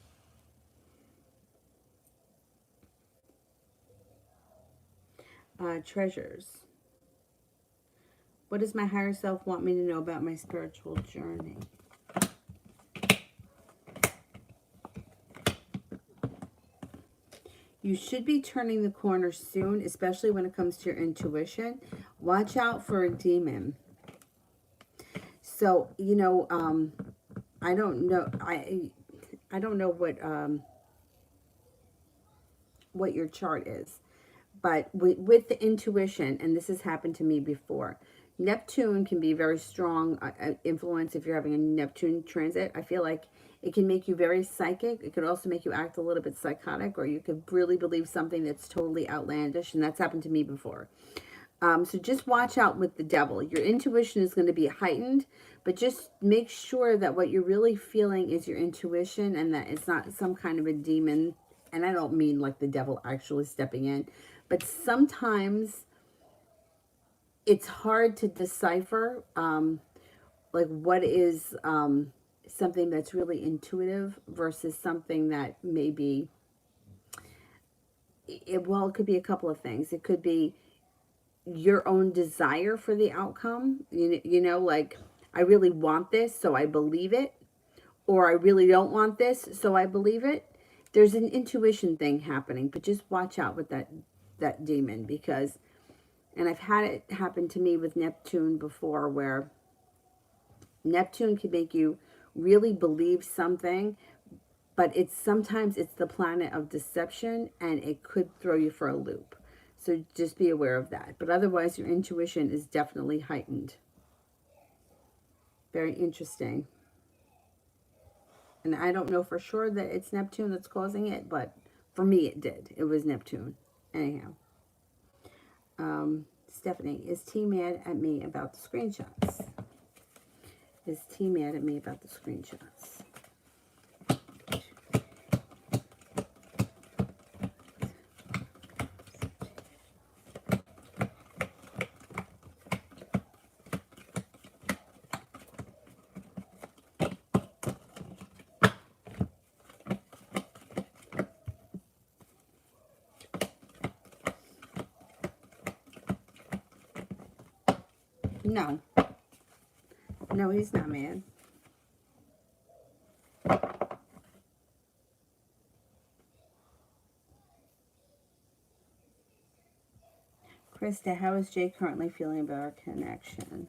Treasures. What does my higher self want me to know about my spiritual journey? You should be turning the corner soon, especially when it comes to your intuition. Watch out for a demon. So, you know, I don't know. I don't know what your chart is. But with the intuition, and this has happened to me before, Neptune can be very strong influence if you're having a Neptune transit. I feel like it can make you very psychic. It could also make you act a little bit psychotic, or you could really believe something that's totally outlandish, and that's happened to me before. So just watch out with the devil. Your intuition is going to be heightened, but just make sure that what you're really feeling is your intuition and that it's not some kind of a demon. And I don't mean like the devil actually stepping in, but sometimes it's hard to decipher like what is something that's really intuitive versus something that maybe, well, it could be a couple of things. It could be your own desire for the outcome. You know, like, I really want this, so I believe it. Or I really don't want this, so I believe it. There's an intuition thing happening, but just watch out with that demon, because, and I've had it happen to me with Neptune before, where Neptune can make you really believe something, but sometimes it's the planet of deception, and it could throw you for a loop. So just be aware of that. But otherwise, your intuition is definitely heightened. Very interesting. And I don't know for sure that it's Neptune that's causing it, but for me it did. It was Neptune. Anyhow. Stephanie, is T mad at me about the screenshots? Is T mad at me about the screenshots? No. No, he's not mad. Krista, how is Jay currently feeling about our connection?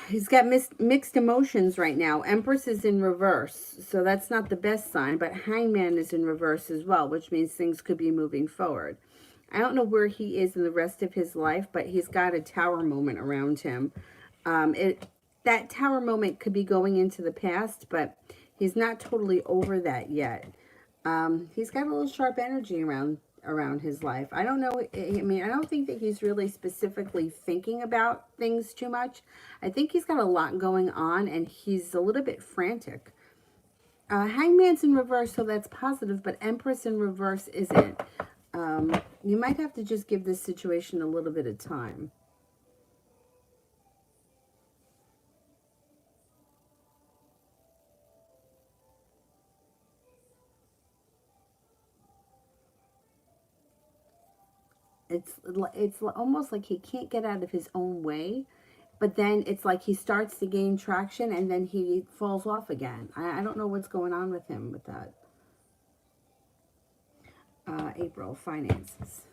He's got mixed emotions right now. Empress is in reverse, so that's not the best sign, but Hangman is in reverse as well, which means things could be moving forward. I don't know where he is in the rest of his life, but he's got a tower moment around him. That tower moment could be going into the past, but he's not totally over that yet. He's got a little sharp energy around his life. I don't know. I mean, I don't think that he's really specifically thinking about things too much. I think he's got a lot going on, and he's a little bit frantic. Hangman's in reverse, so that's positive, but Empress in reverse isn't. You might have to just give this situation a little bit of time. It's almost like he can't get out of his own way, but then it's like he starts to gain traction and then he falls off again. I don't know what's going on with him with that. April, finances.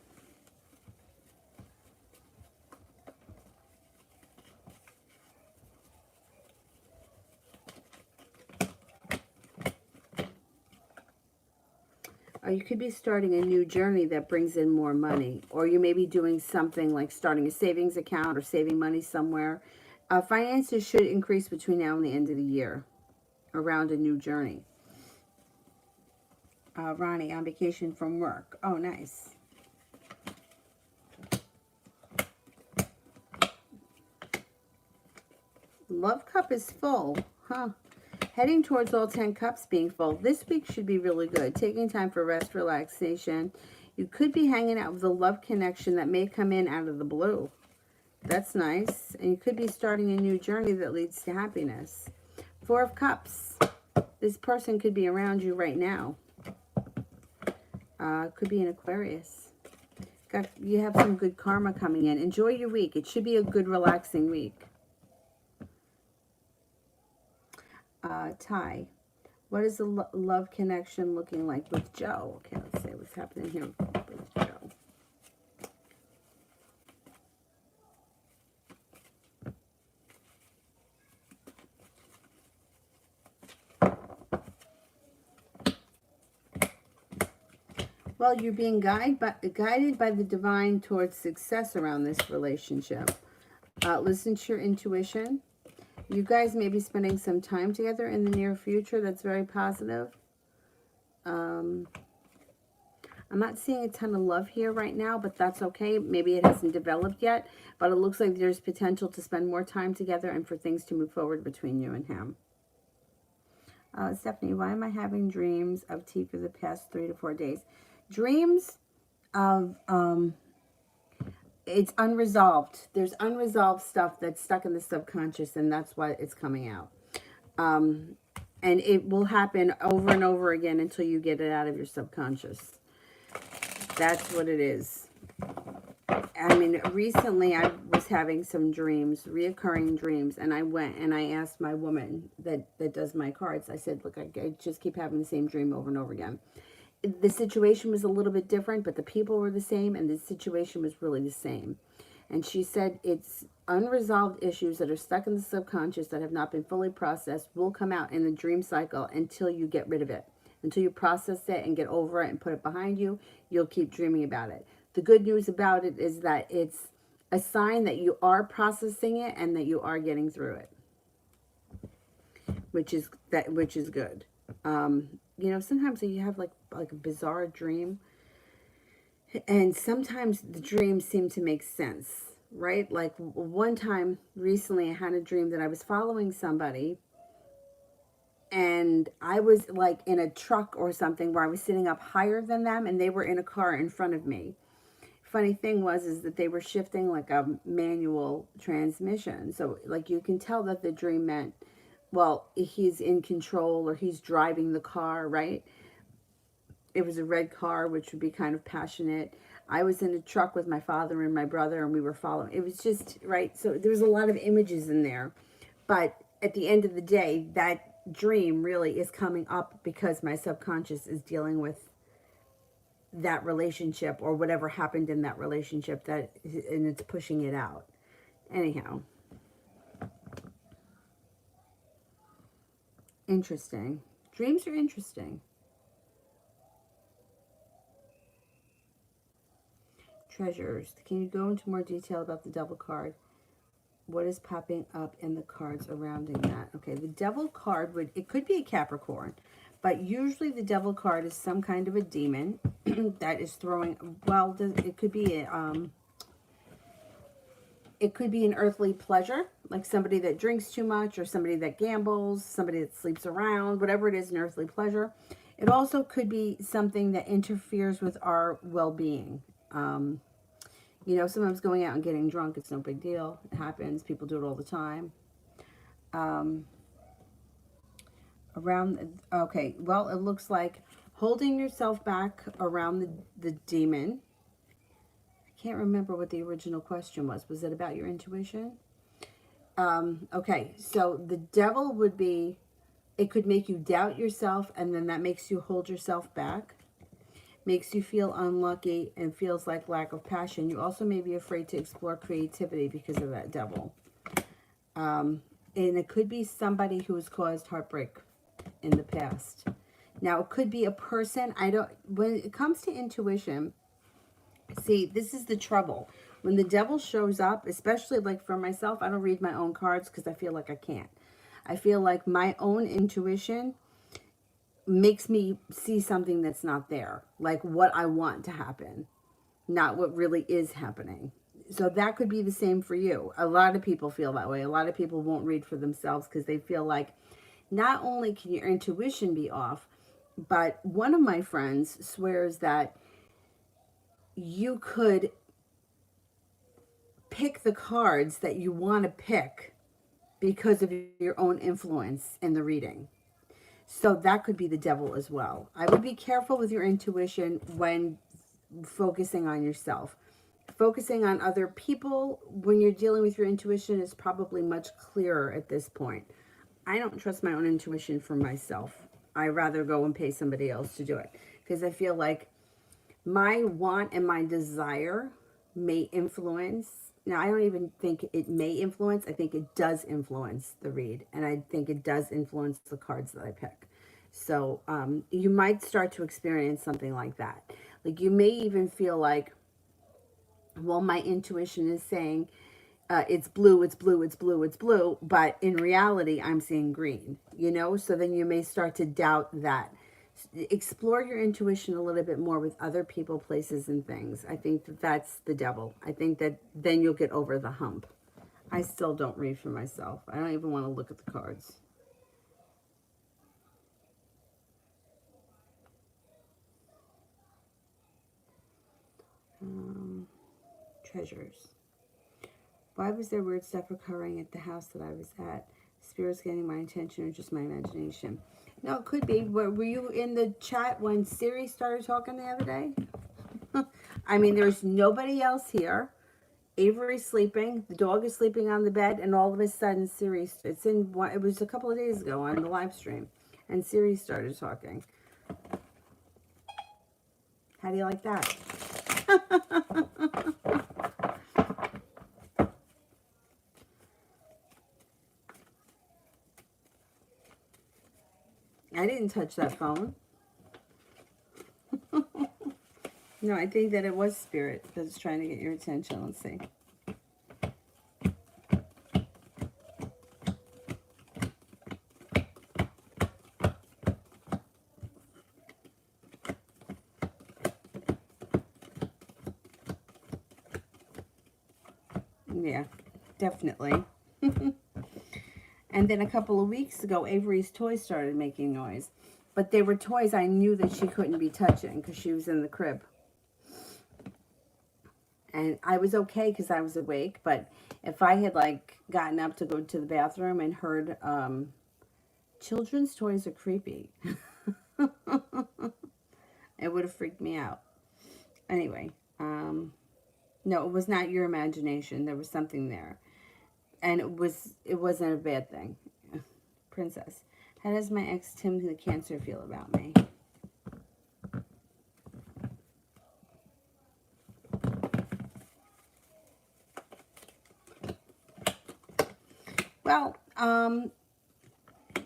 You could be starting a new journey that brings in more money. Or you may be doing something like starting a savings account or saving money somewhere. Finances should increase between now and the end of the year around a new journey. Ronnie, on vacation from work. Oh, nice. Love cup is full. Huh. Heading towards all 10 cups being full. This week should be really good. Taking time for rest, relaxation. You could be hanging out with a love connection that may come in out of the blue. That's nice. And you could be starting a new journey that leads to happiness. 4 of Cups. This person could be around you right now. Could be an Aquarius. You have some good karma coming in. Enjoy your week. It should be a good, relaxing week. Ty, what is the love connection looking like with Joe? Okay, let's see what's happening here with Joe. Well, you're being guided by the divine towards success around this relationship. Listen to your intuition. You guys may be spending some time together in the near future. That's very positive. I'm not seeing a ton of love here right now, but that's okay. Maybe it hasn't developed yet, but it looks like there's potential to spend more time together and for things to move forward between you and him. Stephanie, why am I having dreams of tea for the past 3 to 4 days? Dreams of... it's unresolved. There's unresolved stuff that's stuck in the subconscious, and that's why it's coming out. And it will happen over and over again until you get it out of your subconscious. That's what it is. I mean, recently I was having some dreams, reoccurring dreams, and I went and I asked my woman that does my cards. I said, look, I just keep having the same dream over and over again. The situation was a little bit different, but the people were the same, and the situation was really the same. And she said it's unresolved issues that are stuck in the subconscious that have not been fully processed will come out in the dream cycle until you get rid of it. Until you process it and get over it and put it behind you, you'll keep dreaming about it. The good news about it is that it's a sign that you are processing it and that you are getting through it, which is good. You know, sometimes you have like a bizarre dream, and sometimes the dreams seem to make sense, right? Like one time recently I had a dream that I was following somebody, and I was like in a truck or something where I was sitting up higher than them, and they were in a car in front of me. Funny thing is that they were shifting like a manual transmission. So like you can tell that the dream meant, well, he's in control or he's driving the car, right? It was a red car, which would be kind of passionate. I was in a truck with my father and my brother, and we were following. It was just, right? So there was a lot of images in there. But at the end of the day, that dream really is coming up because my subconscious is dealing with that relationship or whatever happened in that relationship, and it's pushing it out. Anyhow. Interesting. Dreams are interesting. Treasures. Can you go into more detail about the Devil card? What is popping up in the cards surrounding that? Okay, the Devil card it could be a Capricorn, but usually the Devil card is some kind of a demon that is throwing, well, it could be an earthly pleasure, like somebody that drinks too much or somebody that gambles, somebody that sleeps around, whatever it is, an earthly pleasure. It also could be something that interferes with our well-being. You know, sometimes going out and getting drunk, it's no big deal. It happens. People do it all the time. Okay, well, it looks like holding yourself back around the demon. I can't remember what the original question was. Was it about your intuition? Okay, so the Devil would be, it could make you doubt yourself, and then that makes you hold yourself back. Makes you feel unlucky and feels like lack of passion. You also may be afraid to explore creativity because of that Devil. And it could be somebody who has caused heartbreak in the past. Now, it could be a person. When it comes to intuition, see, this is the trouble. When the devil shows up, especially like for myself, I don't read my own cards because I feel like I can't. I feel like my own intuition makes me see something that's not there, like what I want to happen, not what really is happening. So that could be the same for you. A lot of people feel that way. A lot of people won't read for themselves because they feel like not only can your intuition be off, but one of my friends swears that you could pick the cards that you want to pick because of your own influence in the reading. So that could be the devil as well. I would be careful with your intuition when focusing on yourself. Focusing on other people when you're dealing with your intuition is probably much clearer at this point. I don't trust my own intuition for myself. I rather go and pay somebody else to do it because I feel like my want and my desire may influence. Now, I don't even think it may influence. I think it does influence the read, and I think it does influence the cards that I pick. So you might start to experience something like that. Like you may even feel like, well, my intuition is saying it's blue, it's blue, it's blue, it's blue, but in reality, I'm seeing green, you know? So then you may start to doubt that. Explore your intuition a little bit more with other people, places, and things. I think that that's the devil. I think that then you'll get over the hump. I still don't read for myself. I don't even want to look at the cards. Treasures. Why was there weird stuff occurring at the house that I was at? Spirits getting my attention or just my imagination? No, it could be. Were you in the chat when Siri started talking the other day? I mean, there's nobody else here. Avery's sleeping. The dog is sleeping on the bed, and all of a sudden, Siri. It was a couple of days ago on the live stream, and Siri started talking. How do you like that? I didn't touch that phone. No, I think that it was Spirit that's trying to get your attention. Let's see. Yeah, definitely. And then a couple of weeks ago, Avery's toys started making noise. But they were toys I knew that she couldn't be touching because she was in the crib. And I was okay because I was awake. But if I had, like, gotten up to go to the bathroom and heard, children's toys are creepy. It would have freaked me out. Anyway, no, it was not your imagination. There was something there. And it wasn't a bad thing. Princess. How does my ex Tim the Cancer feel about me? Well,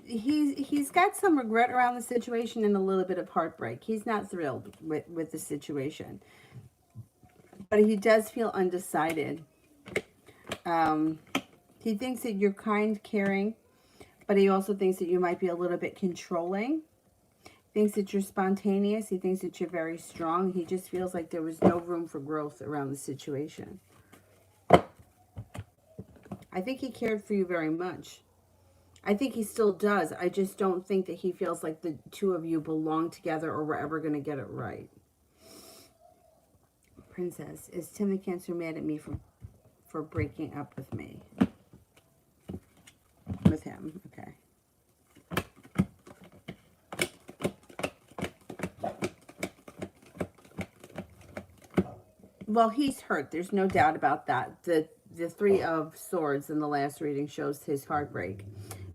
he's got some regret around the situation and a little bit of heartbreak. He's not thrilled with the situation. But he does feel undecided. He thinks that you're kind, caring, but he also thinks that you might be a little bit controlling. Thinks that you're spontaneous. He thinks that you're very strong. He just feels like there was no room for growth around the situation. I think he cared for you very much. I think he still does. I just don't think that he feels like the two of you belong together or we're ever going to get it right. Princess, is Tim the Cancer mad at me for breaking up with me? With him, okay. Well, he's hurt. There's no doubt about that. The Three of Swords in the last reading shows his heartbreak.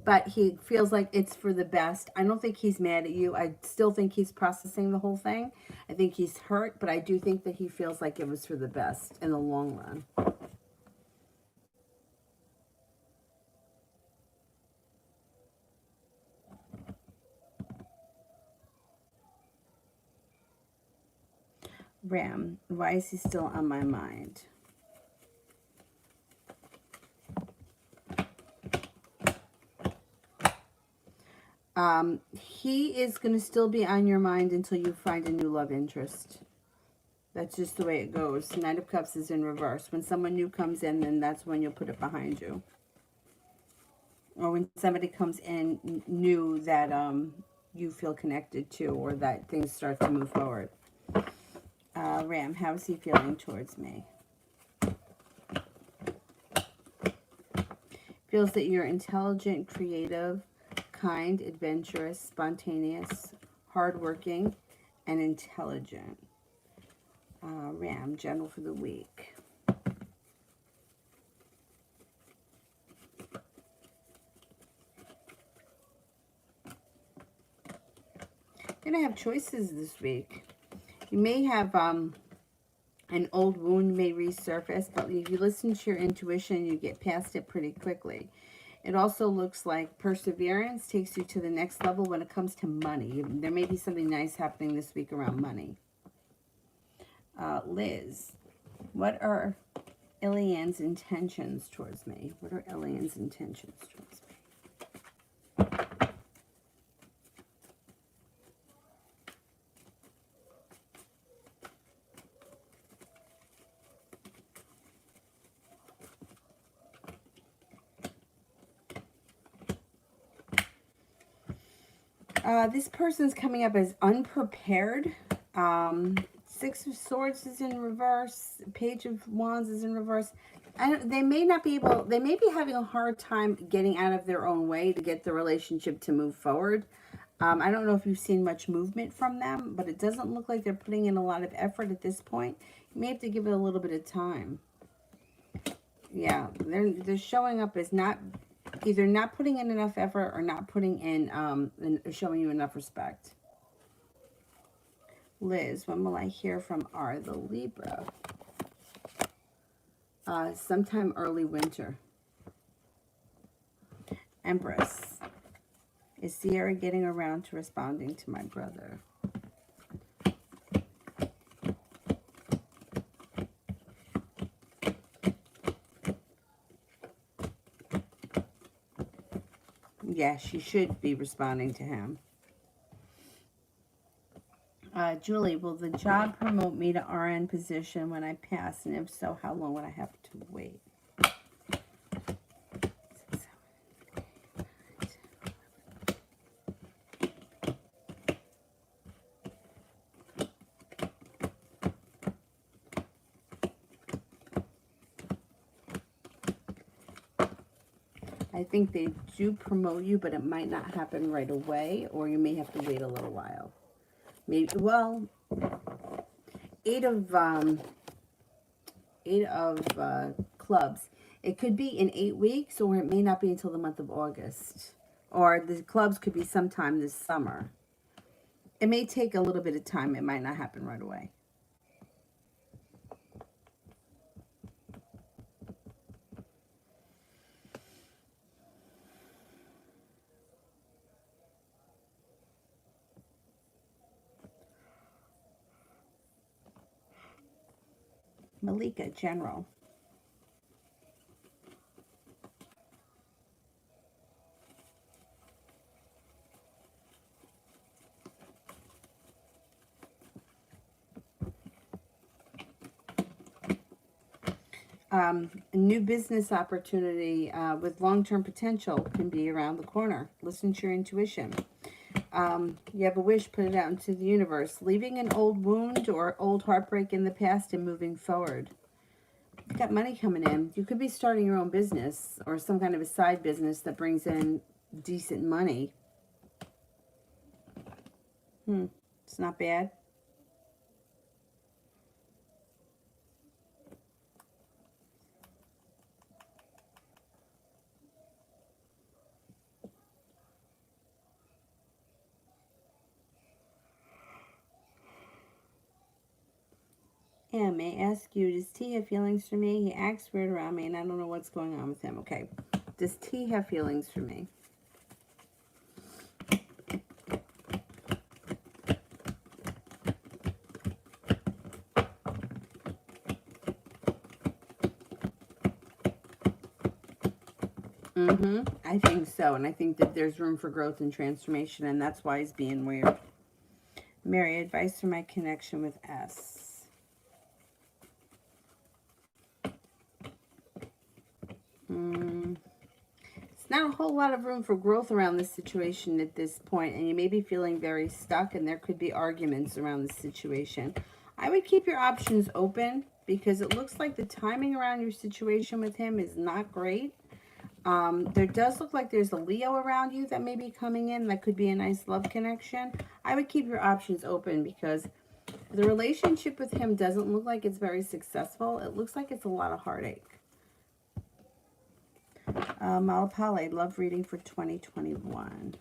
But he feels like it's for the best. I don't think he's mad at you. I still think he's processing the whole thing. I think he's hurt, but I do think that he feels like it was for the best in the long run. Ram, why is he still on my mind? He is going to still be on your mind until you find a new love interest. That's just the way it goes. Knight of Cups is in reverse. When someone new comes in, then that's when you'll put it behind you. Or when somebody comes in new that you feel connected to, or that things start to move forward. Ram, how is he feeling towards me? Feels that you're intelligent, creative, kind, adventurous, spontaneous, hardworking, and intelligent. Ram, general for the week. You're going to have choices this week. You may have an old wound may resurface, but if you listen to your intuition, you get past it pretty quickly. It also looks like perseverance takes you to the next level when it comes to money. There may be something nice happening this week around money. Liz, what are Ilian's intentions towards me? What are Ilian's intentions towards me? This person's coming up as unprepared. Six of Swords is in reverse. Page of Wands is in reverse. They may not be able, they may be having a hard time getting out of their own way to get the relationship to move forward. I don't know if you've seen much movement from them, but it doesn't look like they're putting in a lot of effort at this point. You may have to give it a little bit of time. Yeah, they're showing up as not, either not putting in enough effort or not putting in, and showing you enough respect. Liz, when will I hear from R, the Libra? Sometime early winter. Empress, is Sierra getting around to responding to my brother? Yeah, she should be responding to him. Julie, will the job promote me to RN position when I pass? And if so, how long would I have to wait? I think they do promote you, but it might not happen right away, or you may have to wait a little while. Maybe, well, eight of clubs. It could be in 8 weeks, or it may not be until the month of August. Or the clubs could be sometime this summer. It may take a little bit of time. It might not happen right away. Malika, general. A new business opportunity with long-term potential can be around the corner. Listen to your intuition. You have a wish, put it out into the universe. Leaving an old wound or old heartbreak in the past and moving forward. You've got money coming in. You could be starting your own business or some kind of a side business that brings in decent money. It's not bad. And may I ask you, does T have feelings for me? He acts weird around me, and I don't know what's going on with him. Okay. Does T have feelings for me? I think so. And I think that there's room for growth and transformation. And that's why he's being weird. Mary, advice for my connection with S. It's not a whole lot of room for growth around this situation at this point, and you may be feeling very stuck, and there could be arguments around this situation. I would keep your options open because it looks like the timing around your situation with him is not great. There does look like there's a Leo around you that may be coming in. That could be a nice love connection. I would keep your options open because the relationship with him doesn't look like it's very successful. It looks like it's a lot of heartache. Malapale, love reading for 2021.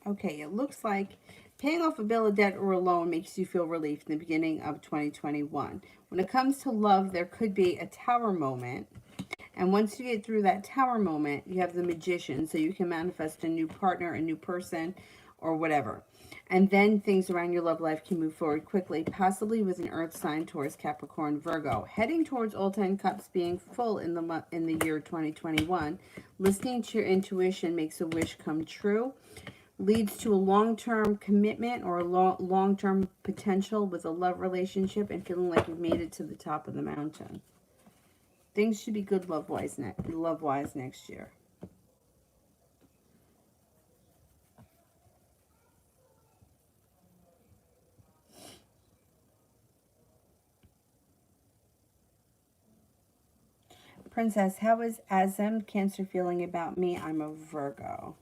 Okay, it looks like paying off a bill of debt or a loan makes you feel relief in the beginning of 2021. When it comes to love, there could be a tower moment. And once you get through that tower moment, you have the Magician, so you can manifest a new partner, a new person, or whatever. And then things around your love life can move forward quickly, possibly with an Earth sign, Taurus, Capricorn, Virgo. Heading towards all 10 cups being full in the year 2021. Listening to your intuition makes a wish come true. Leads to a long-term commitment or a long-term potential with a love relationship and feeling like you've made it to the top of the mountain. Things should be good love-wise next year. Princess, how is Azem Cancer feeling about me? I'm a Virgo.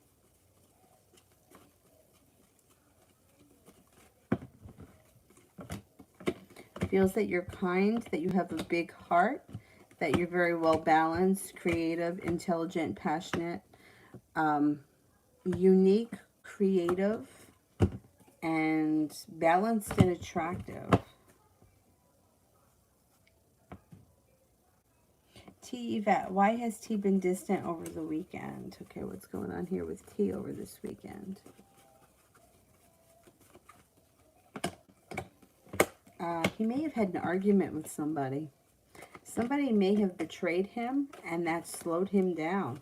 Feels that you're kind, that you have a big heart, that you're very well balanced, creative, intelligent, passionate, unique, creative, and balanced and attractive. T, Yvette, why has T been distant over the weekend? Okay, what's going on here with T over this weekend? He may have had an argument with somebody. Somebody may have betrayed him, and that slowed him down.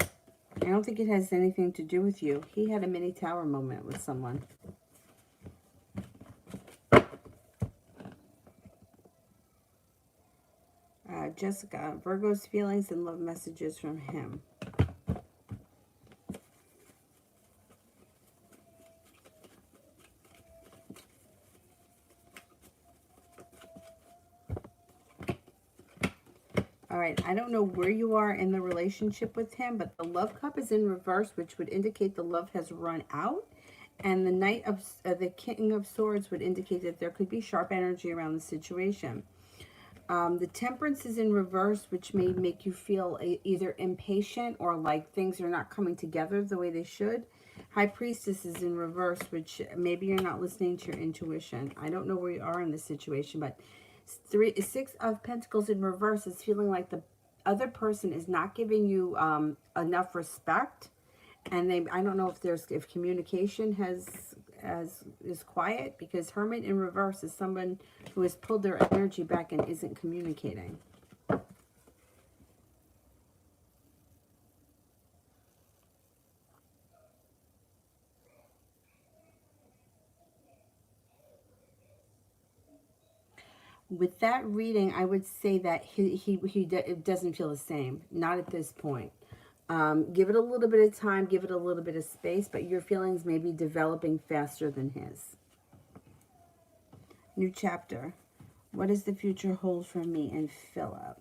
I don't think it has anything to do with you. He had a mini tower moment with someone. Jessica, Virgo's feelings and love messages from him. All right, I don't know where you are in the relationship with him, but the love cup is in reverse, which would indicate the love has run out. And the Knight of the King of Swords would indicate that there could be sharp energy around the situation. The Temperance is in reverse, which may make you feel either impatient or like things are not coming together the way they should. High Priestess is in reverse, which maybe you're not listening to your intuition. I don't know where you are in this situation, but Six of Pentacles in reverse is feeling like the other person is not giving you enough respect. And I don't know if communication is quiet, because Hermit in reverse is someone who has pulled their energy back and isn't communicating. With that reading, I would say that it doesn't feel the same. Not at this point. Give it a little bit of time, give it a little bit of space, but your feelings may be developing faster than his. New chapter. What does the future hold for me and Philip?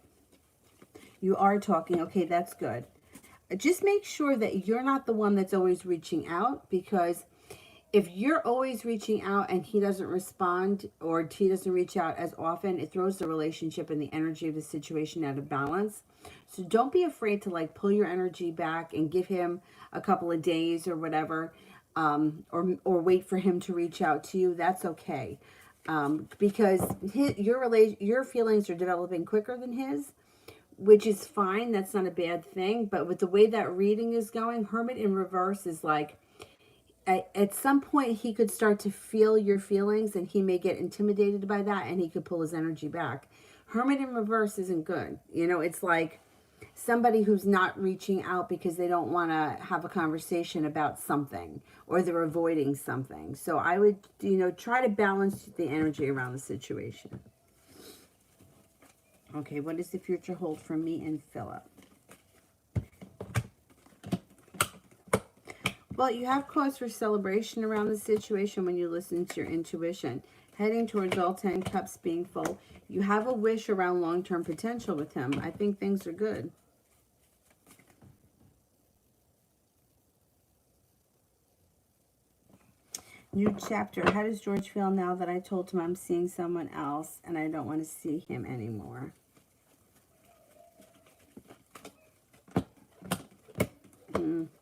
You are talking. Okay, that's good. Just make sure that you're not the one that's always reaching out, because if you're always reaching out and he doesn't respond, or he doesn't reach out as often, it throws the relationship and the energy of the situation out of balance. So don't be afraid to like pull your energy back and give him a couple of days or whatever. or wait for him to reach out to you. That's okay. Because your feelings are developing quicker than his, which is fine. That's not a bad thing. But with the way that reading is going, Hermit in reverse is like, at some point he could start to feel your feelings and he may get intimidated by that and he could pull his energy back. Hermit in reverse isn't good. You know, it's like somebody who's not reaching out because they don't want to have a conversation about something or they're avoiding something. So I would, try to balance the energy around the situation. Okay, what does the future hold for me and Philip? Well, you have cause for celebration around the situation when you listen to your intuition. Heading towards all 10 cups being full. You have a wish around long-term potential with him. I think things are good. New chapter. How does George feel now that I told him I'm seeing someone else and I don't want to see him anymore?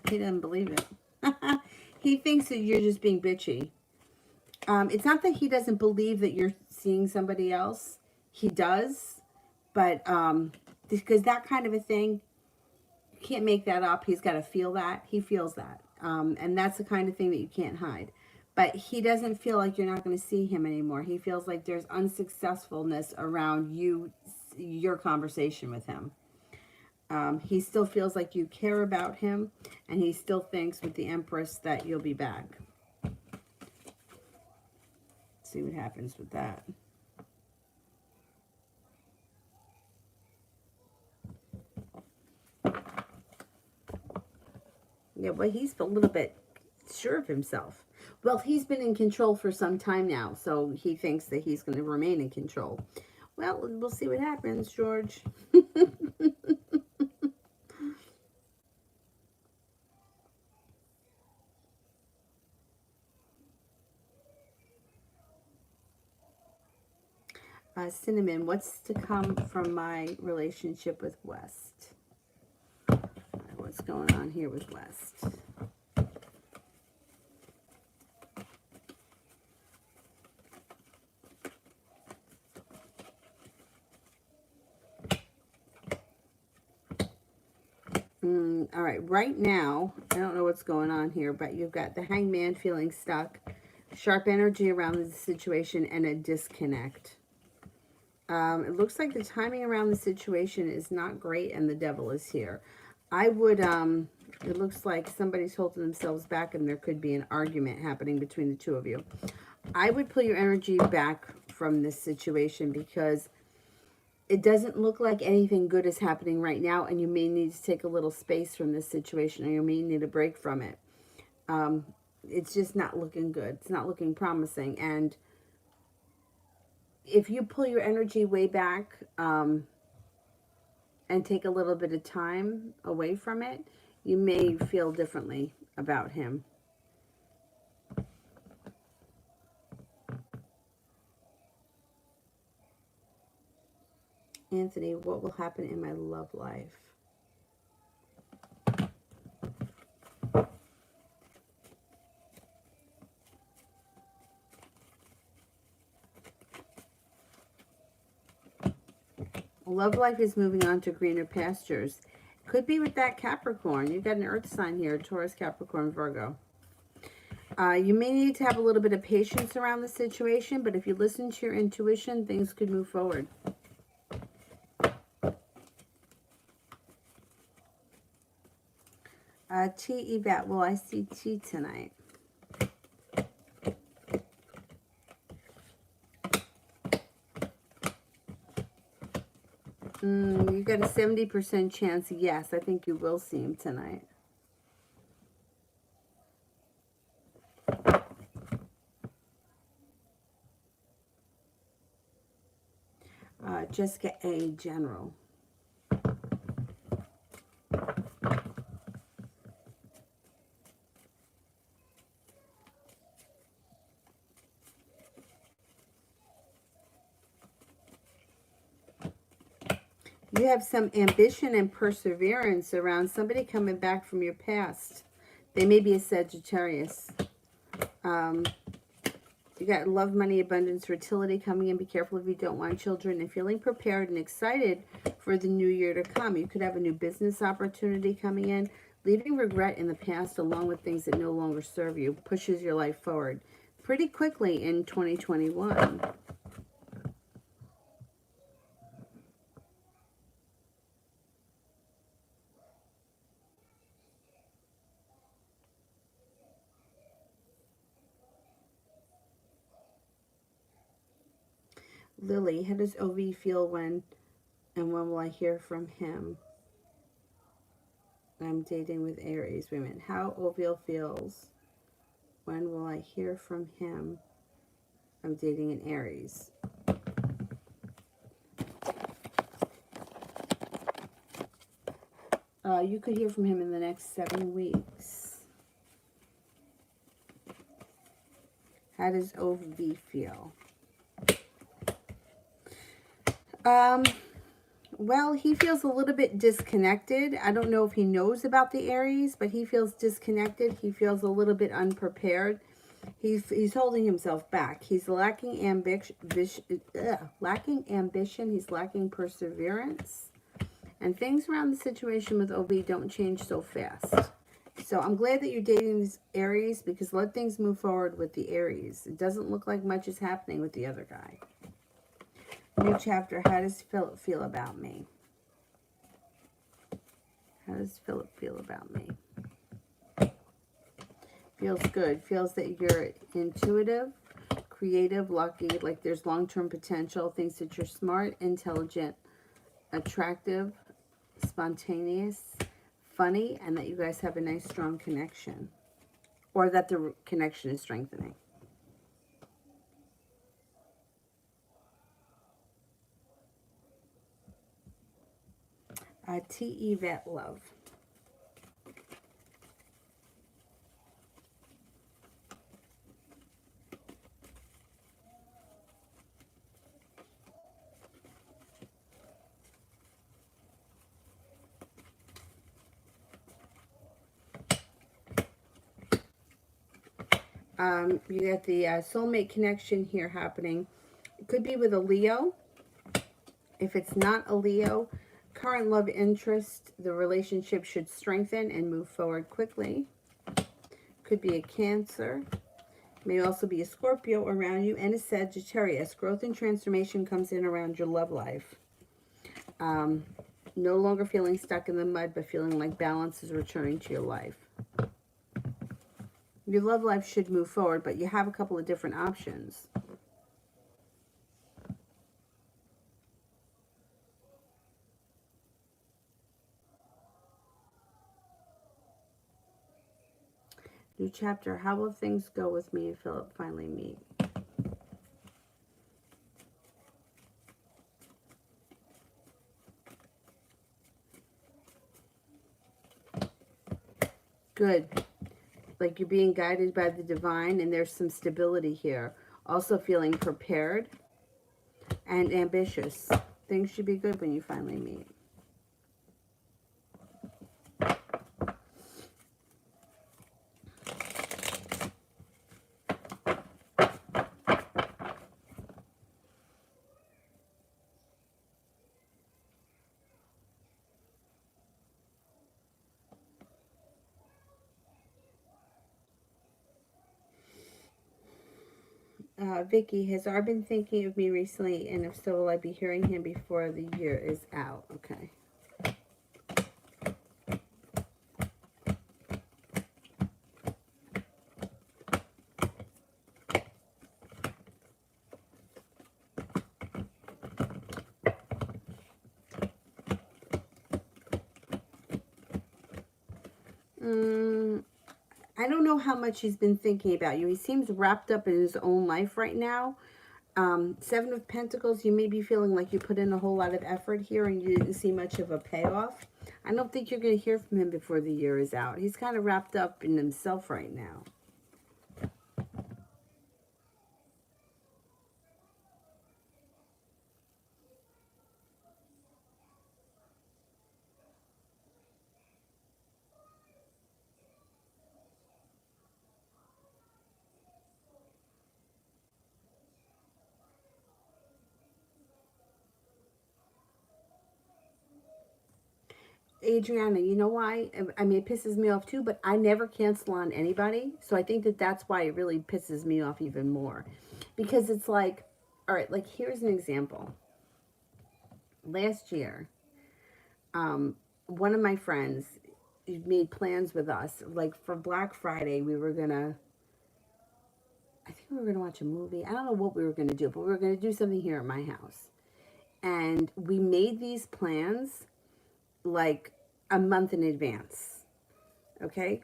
He doesn't believe it. He thinks that you're just being bitchy. It's not that he doesn't believe that you're seeing somebody else. He does. But because that kind of a thing, you can't make that up. He's got to feel that. He feels that. And that's the kind of thing that you can't hide. But he doesn't feel like you're not going to see him anymore. He feels like there's unsuccessfulness around your conversation with him. He still feels like you care about him, and he still thinks with the Empress that you'll be back. Let's see what happens with that. Yeah, well, he's a little bit sure of himself. Well, he's been in control for some time now, so he thinks that he's going to remain in control. Well, we'll see what happens, George. Cinnamon, what's to come from my relationship with West? What's going on here with West? All right, right now, I don't know what's going on here, but you've got the Hangman feeling stuck, sharp energy around the situation, and a disconnect. It looks like the timing around the situation is not great, and the devil is here. I would, it looks like somebody's holding themselves back, and there could be an argument happening between the two of you. I would pull your energy back from this situation because it doesn't look like anything good is happening right now, and you may need to take a little space from this situation, or you may need a break from it. It's just not looking good. It's not looking promising. And if you pull your energy way back and take a little bit of time away from it, you may feel differently about him. Anthony, what will happen in my love life? Love life is moving on to greener pastures. Could be with that Capricorn. You've got an earth sign here, Taurus, Capricorn, Virgo. You may need to have a little bit of patience around the situation, but if you listen to your intuition, things could move forward. T, Yvette, will I see T tonight? You've got a 70% chance, yes. I think you will see him tonight. Jessica A, General. You have some ambition and perseverance around somebody coming back from your past They may be a Sagittarius. You got love, money, abundance, fertility coming in. Be careful if you don't want children. And feeling prepared and excited for the new year to come. You could have a new business opportunity coming in. Leaving regret in the past along with things that no longer serve you pushes your life forward pretty quickly in 2021. Lily, how does OV feel when will I hear from him? I'm dating with Aries. Wait a minute. How OV feels. When will I hear from him? I'm dating an Aries. You could hear from him in the next 7 weeks. How does OV feel? Well, he feels a little bit disconnected. I don't know if he knows about the Aries, but he feels disconnected. He feels a little bit unprepared. He's holding himself back. He's lacking ambition. He's lacking perseverance. And things around the situation with OB don't change so fast. So I'm glad that you're dating these Aries, because let things move forward with the Aries. It doesn't look like much is happening with the other guy. New chapter. How does Philip feel about me? How does Philip feel about me? Feels good. Feels that you're intuitive, creative, lucky, like there's long-term potential. Thinks that you're smart, intelligent, attractive, spontaneous, funny, and that you guys have a nice, strong connection. Or that the connection is strengthening. T. Yvette Love. You got the soulmate connection here happening. It could be with a Leo. If it's not a Leo, current love interest, the relationship should strengthen and move forward quickly. Could be a Cancer. May also be a Scorpio around you, and a Sagittarius. Growth and transformation comes in around your love life. No longer feeling stuck in the mud, but feeling like balance is returning to your life. Your love life should move forward, but you have a couple of different options. New chapter. How will things go with me and Philip finally meet? Good. Like you're being guided by the divine, and there's some stability here. Also feeling prepared and ambitious. Things should be good when you finally meet. Vicky, has R been thinking of me recently? And if so, will I be hearing him before the year is out? Okay. I don't know how much he's been thinking about you. He seems wrapped up in his own life right now. Seven of Pentacles, you may be feeling like you put in a whole lot of effort here and you didn't see much of a payoff. I don't think you're going to hear from him before the year is out. He's kind of wrapped up in himself right now. Adriana, you know why? I mean, it pisses me off too, but I never cancel on anybody. So I think that that's why it really pisses me off even more. Because it's like, all right, like here's an example. Last year, one of my friends made plans with us. Like for Black Friday, I think we were gonna watch a movie. I don't know what we were gonna do, but we were gonna do something here at my house. And we made these plans like a month in advance. Okay?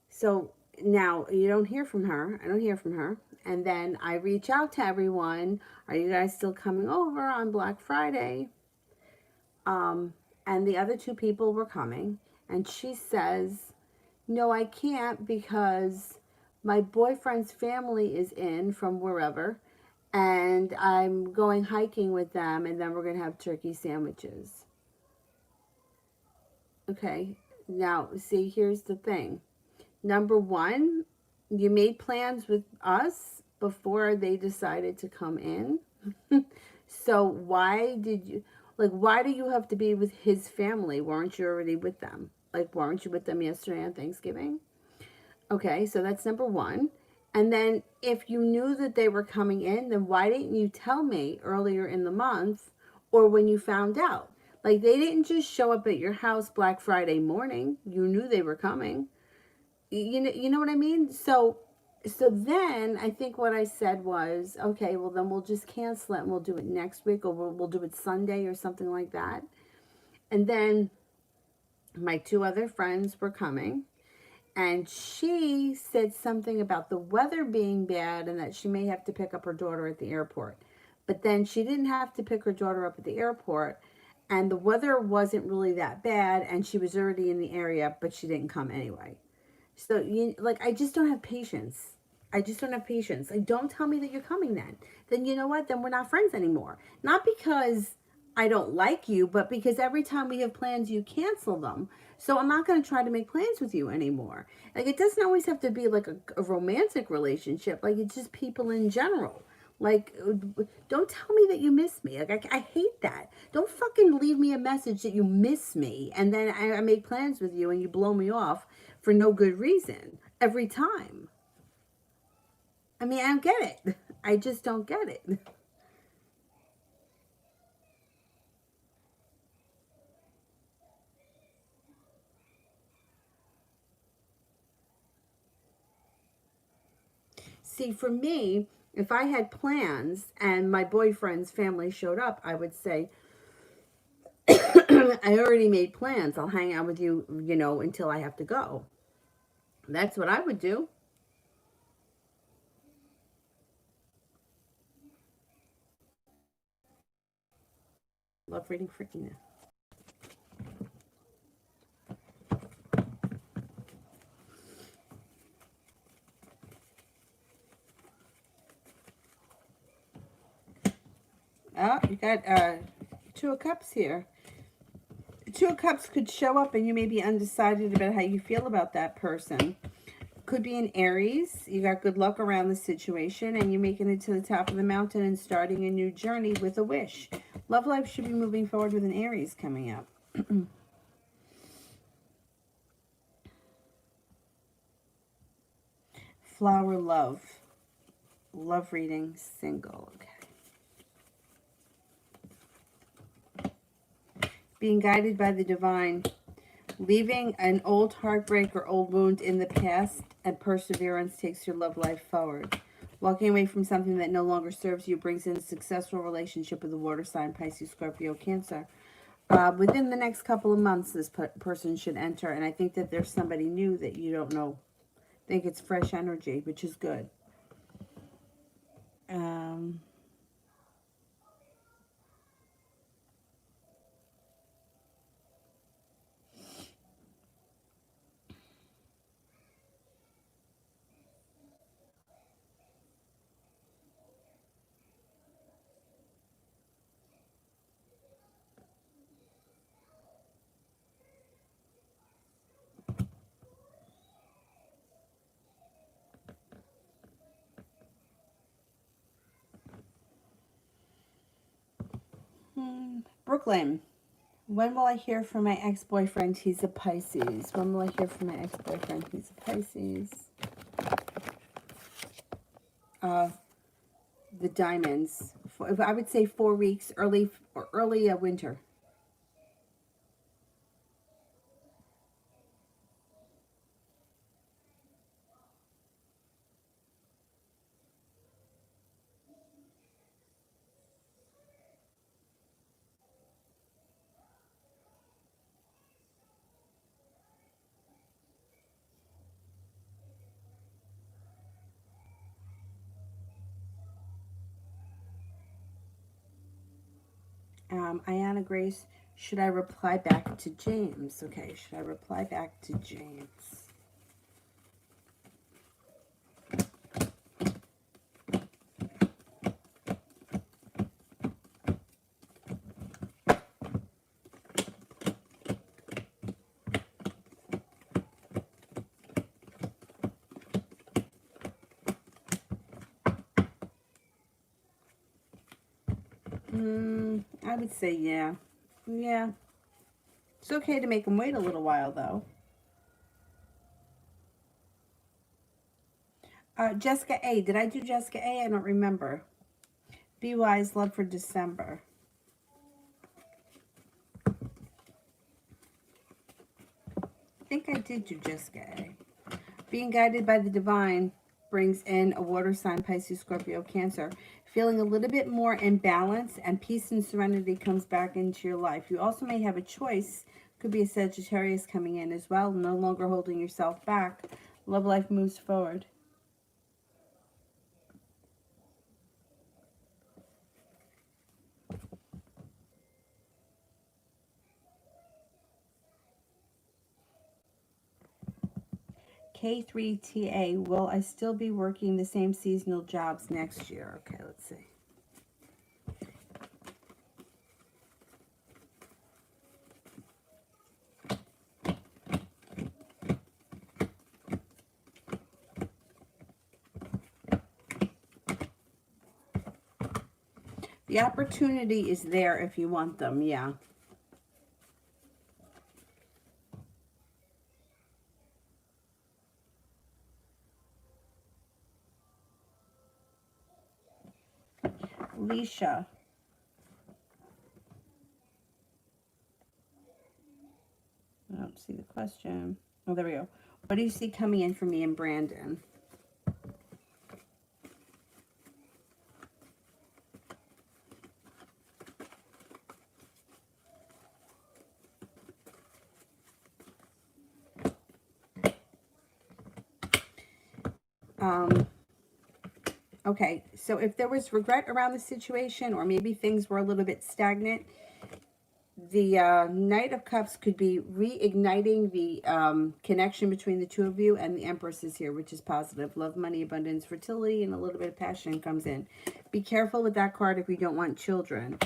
So now you don't hear from her. I don't hear from her. And then I reach out to everyone. Are you guys still coming over on Black Friday? And the other two people were coming. And she says, no, I can't because my boyfriend's family is in from wherever. And I'm going hiking with them. And then we're going to have turkey sandwiches. Okay. Now, see, here's the thing. Number one, you made plans with us before they decided to come in. So why do you have to be with his family? Weren't you already with them? Like, weren't you with them yesterday on Thanksgiving? Okay, so that's number one. And then if you knew that they were coming in, then why didn't you tell me earlier in the month or when you found out? Like, they didn't just show up at your house Black Friday morning. You knew they were coming. You know what I mean? So then I think what I said was, okay, well then we'll just cancel it and we'll do it next week, or we'll do it Sunday or something like that. And then my two other friends were coming, and she said something about the weather being bad and that she may have to pick up her daughter at the airport. But then she didn't have to pick her daughter up at the airport, and the weather wasn't really that bad, and she was already in the area, but she didn't come anyway. So I just don't have patience. I just don't have patience. Like, don't tell me that you're coming then. Then you know what? Then we're not friends anymore. Not because I don't like you, but because every time we have plans, you cancel them. So I'm not going to try to make plans with you anymore. Like, it doesn't always have to be like a romantic relationship. Like, it's just people in general. Like, don't tell me that you miss me. Like, I hate that. Don't fucking leave me a message that you miss me. And then I make plans with you and you blow me off for no good reason every time. I mean, I don't get it. I just don't get it. See, for me, if I had plans and my boyfriend's family showed up, I would say, I already made plans. I'll hang out with you, until I have to go. That's what I would do. Love reading freakiness. Oh, you got Two of Cups here. Two of Cups could show up and you may be undecided about how you feel about that person. Could be an Aries. You got good luck around the situation and you're making it to the top of the mountain and starting a new journey with a wish. Love life should be moving forward with an Aries coming up. Flower love. Love reading single. Okay. Being guided by the divine. Leaving an old heartbreak or old wound in the past, and perseverance takes your love life forward. Walking away from something that no longer serves you brings in a successful relationship with the water sign, Pisces, Scorpio, Cancer. Within the next couple of months, this person should enter, and I think that there's somebody new that you don't know. I think it's fresh energy, which is good. Um, Brooklyn. When will I hear from my ex-boyfriend? He's a Pisces. When will I hear from my ex-boyfriend? He's a Pisces. The diamonds. I would say 4 weeks, early winter. Ayana Grace, should I reply back to James? Okay, should I reply back to James? I would say yeah. Yeah. It's okay to make him wait a little while, though. Jessica A. Did I do Jessica A? I don't remember. Be Wise, Love for December. I think I did do Jessica A. Being guided by the divine brings in a water sign, Pisces, Scorpio, Cancer. Feeling a little bit more in balance, and peace and serenity comes back into your life. You also may have a choice. Could be a Sagittarius coming in as well. No longer holding yourself back. Love life moves forward. K3TA, will I still be working the same seasonal jobs next year? Okay, let's see. The opportunity is there if you want them, yeah. Alicia. I don't see the question. Oh, there we go. What do you see coming in for me and Brandon? Okay, so if there was regret around the situation, or maybe things were a little bit stagnant, the Knight of Cups could be reigniting the connection between the two of you, and the Empress is here, which is positive. Love, money, abundance, fertility, and a little bit of passion comes in. Be careful with that card if you don't want children.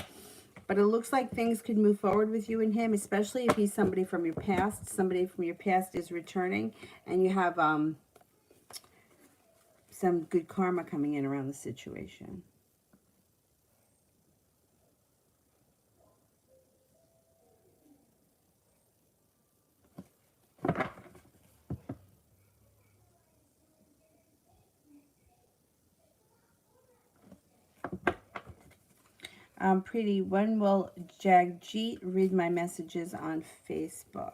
But it looks like things could move forward with you and him, especially if he's somebody from your past. Somebody from your past is returning, and you have some good karma coming in around the situation. Pretty, when will Jagjit read my messages on Facebook?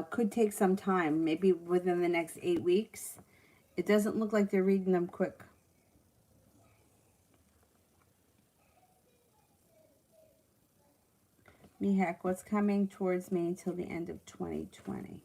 Could take some time, maybe within the next 8 weeks. It doesn't look like they're reading them quick. Mihak, what's coming towards me until the end of 2020?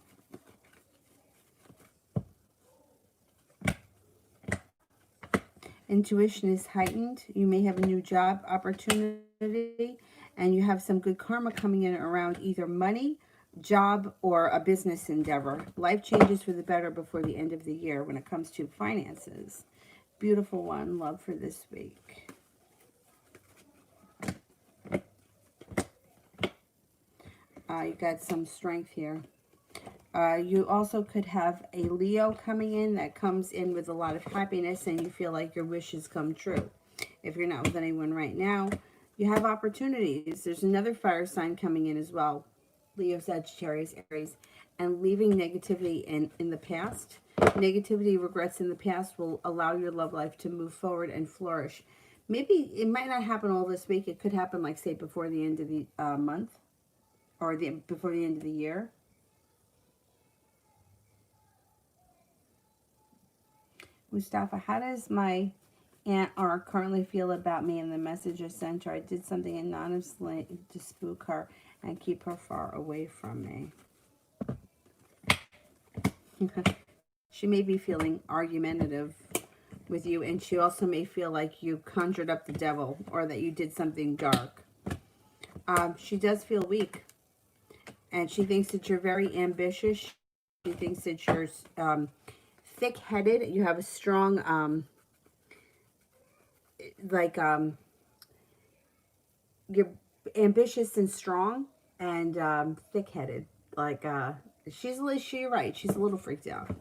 Intuition is heightened. You may have a new job opportunity, and you have some good karma coming in around either money, job, or a business endeavor. Life changes for the better before the end of the year when it comes to finances. Beautiful one. Love for this week. You got some strength here. You also could have a Leo coming in that comes in with a lot of happiness, and you feel like your wishes come true. If you're not with anyone right now, You have opportunities. There's another fire sign coming in as well. Leo, Sagittarius, Aries. And leaving negativity in the past. Negativity, regrets in the past will allow your love life to move forward and flourish. Maybe it might not happen all this week. It could happen, like, say, before the end of the month. Or before the end of the year. Mustafa, how does my Aunt R currently feel about me and the message I sent her? I did something anonymously to spook her and keep her far away from me. She may be feeling argumentative with you, and she also may feel like you conjured up the devil or that you did something dark. She does feel weak, and she thinks that you're very ambitious. She thinks that you're thick-headed. You have a strong, you're ambitious and strong and thick-headed. She's right. She's a little freaked out.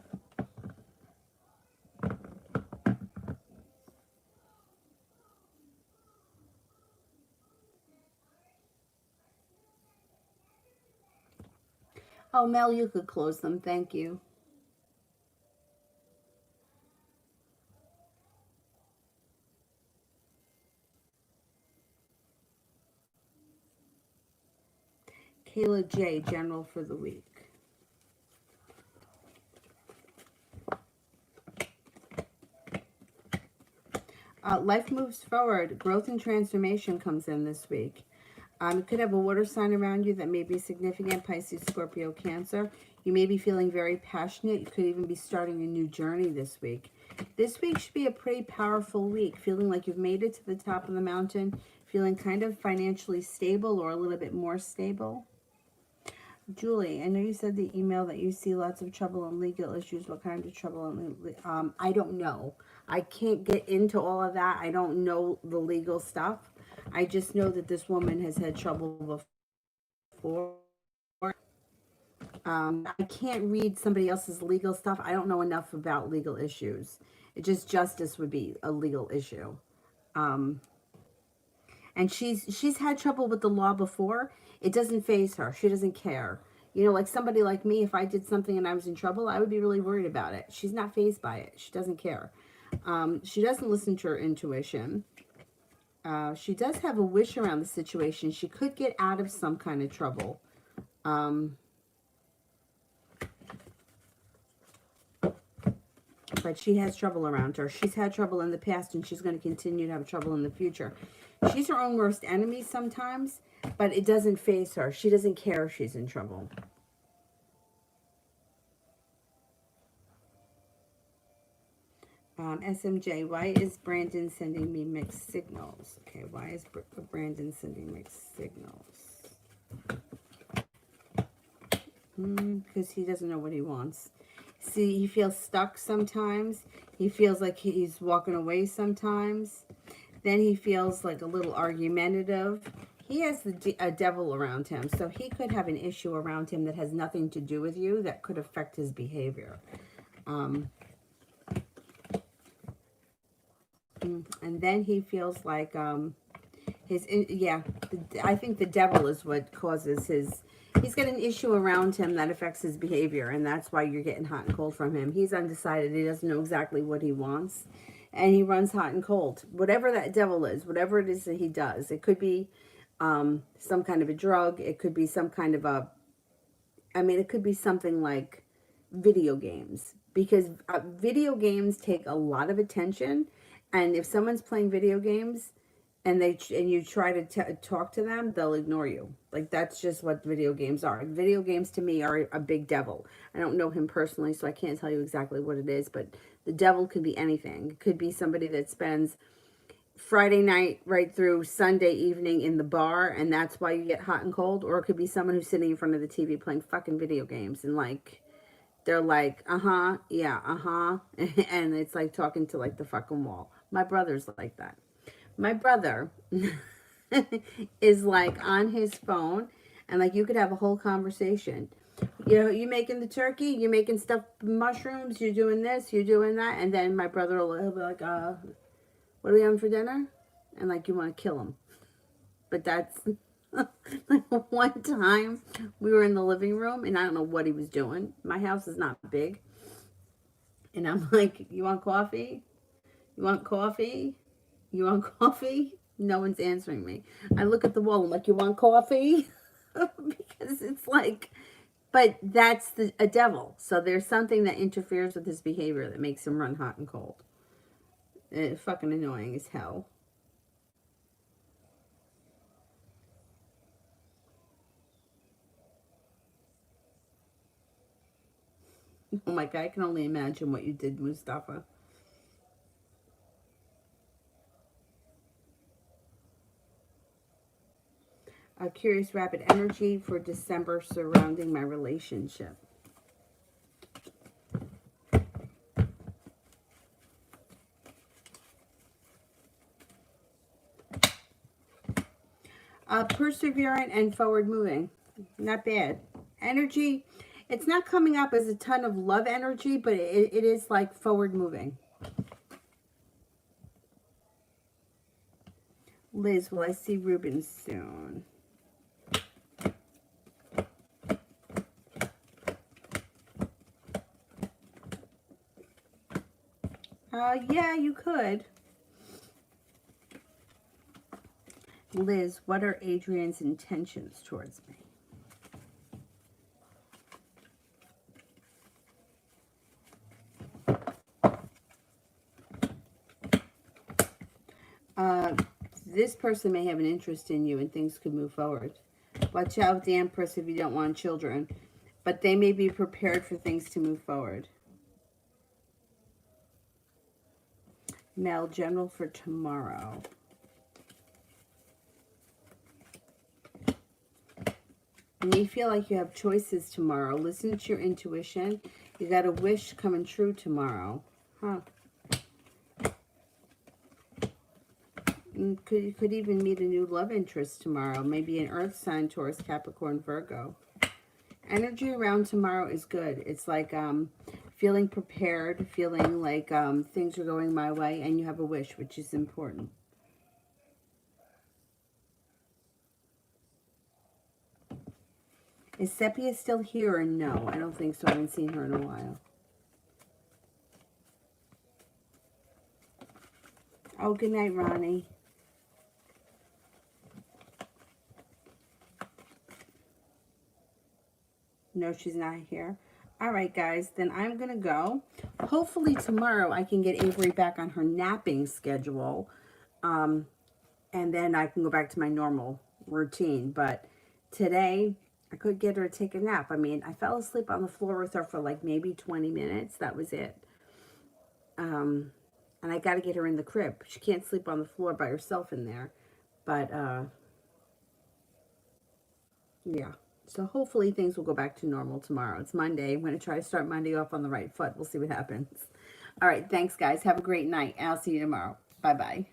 Oh, Mel, you could close them. Thank you. Kayla J, general for the week. Life moves forward. Growth and transformation comes in this week. You could have a water sign around you that may be significant, Pisces, Scorpio, Cancer. You may be feeling very passionate. You could even be starting a new journey this week. This week should be a pretty powerful week, feeling like you've made it to the top of the mountain, feeling kind of financially stable or a little bit more stable. Julie, I know you said the email that you see lots of trouble and legal issues. What kind of trouble? I don't know. I can't get into all of that. I don't know the legal stuff. I just know that this woman has had trouble before. I can't read somebody else's legal stuff. I don't know enough about legal issues. It just justice would be a legal issue. And she's had trouble with the law before. It doesn't faze her. She doesn't care. You know, like somebody like me, if I did something and I was in trouble, I would be really worried about it. She's not fazed by it. She doesn't care. She doesn't listen to her intuition. She does have a wish around the situation. She could get out of some kind of trouble. But she has trouble around her. She's had trouble in the past, and she's going to continue to have trouble in the future. She's her own worst enemy sometimes, but it doesn't faze her. She doesn't care if she's in trouble. SMJ, why is Brandon sending me mixed signals? Okay, why is Brandon sending mixed signals? Because he doesn't know what he wants. See, he feels stuck sometimes. He feels like he's walking away sometimes. Then he feels like a little argumentative. He has a devil around him, so he could have an issue around him that has nothing to do with you that could affect his behavior. And then he feels like I think the devil is what causes he's got an issue around him that affects his behavior, and that's why you're getting hot and cold from him. He's undecided. He doesn't know exactly what he wants, and he runs hot and cold. Whatever that devil is, whatever it is that he does, it could be some kind of a drug. It could be some kind of it could be something like video games, because video games take a lot of attention. And if someone's playing video games and you try to talk to them, they'll ignore you. Like, that's just what video games are. Video games to me are a big devil. I don't know him personally, so I can't tell you exactly what it is, but the devil could be anything. It could be somebody that spends Friday night right through Sunday evening in the bar, and that's why you get hot and cold. Or it could be someone who's sitting in front of the TV playing fucking video games, and like, they're like, yeah, and it's like talking to like the fucking wall. My brother's like that. My brother is like on his phone, and like you could have a whole conversation. You know, you making the turkey, you making stuffed mushrooms, you're doing this, you're doing that, and then my brother will be like, what are we having for dinner? And like, you want to kill him. But that's like one time we were in the living room and I don't know what he was doing. My house is not big. And I'm like, you want coffee? You want coffee? You want coffee? No one's answering me. I look at the wall. I'm like, you want coffee? Because it's like, but that's a devil. So there's something that interferes with his behavior that makes him run hot and cold. It's fucking annoying as hell. Oh my God, I can only imagine what you did, Mustafa. A curious rapid energy for December surrounding my relationship. Perseverant and forward moving. Not bad. Energy, it's not coming up as a ton of love energy, but it is like forward moving. Liz, will I see Ruben soon? Yeah, you could. Liz, what are Adrian's intentions towards me? This person may have an interest in you and things could move forward. Watch out with the Empress if you don't want children. But they may be prepared for things to move forward. Mel, general for tomorrow. You may feel like you have choices tomorrow. Listen to your intuition. You got a wish coming true tomorrow. Huh. You could even meet a new love interest tomorrow. Maybe an earth sign, Taurus, Capricorn, Virgo. Energy around tomorrow is good. It's like feeling prepared, feeling like things are going my way, and you have a wish, which is important. Is Sepia still here or no? I don't think so. I haven't seen her in a while. Oh, good night, Ronnie. No, she's not here. All right, guys, then I'm going to go. Hopefully tomorrow I can get Avery back on her napping schedule. And then I can go back to my normal routine. But today I could get her to take a nap. I mean, I fell asleep on the floor with her for like maybe 20 minutes. That was it. And I got to get her in the crib. She can't sleep on the floor by herself in there. But, yeah. So hopefully things will go back to normal tomorrow. It's Monday. I'm going to try to start Monday off on the right foot. We'll see what happens. All right. Thanks, guys. Have a great night. I'll see you tomorrow. Bye-bye.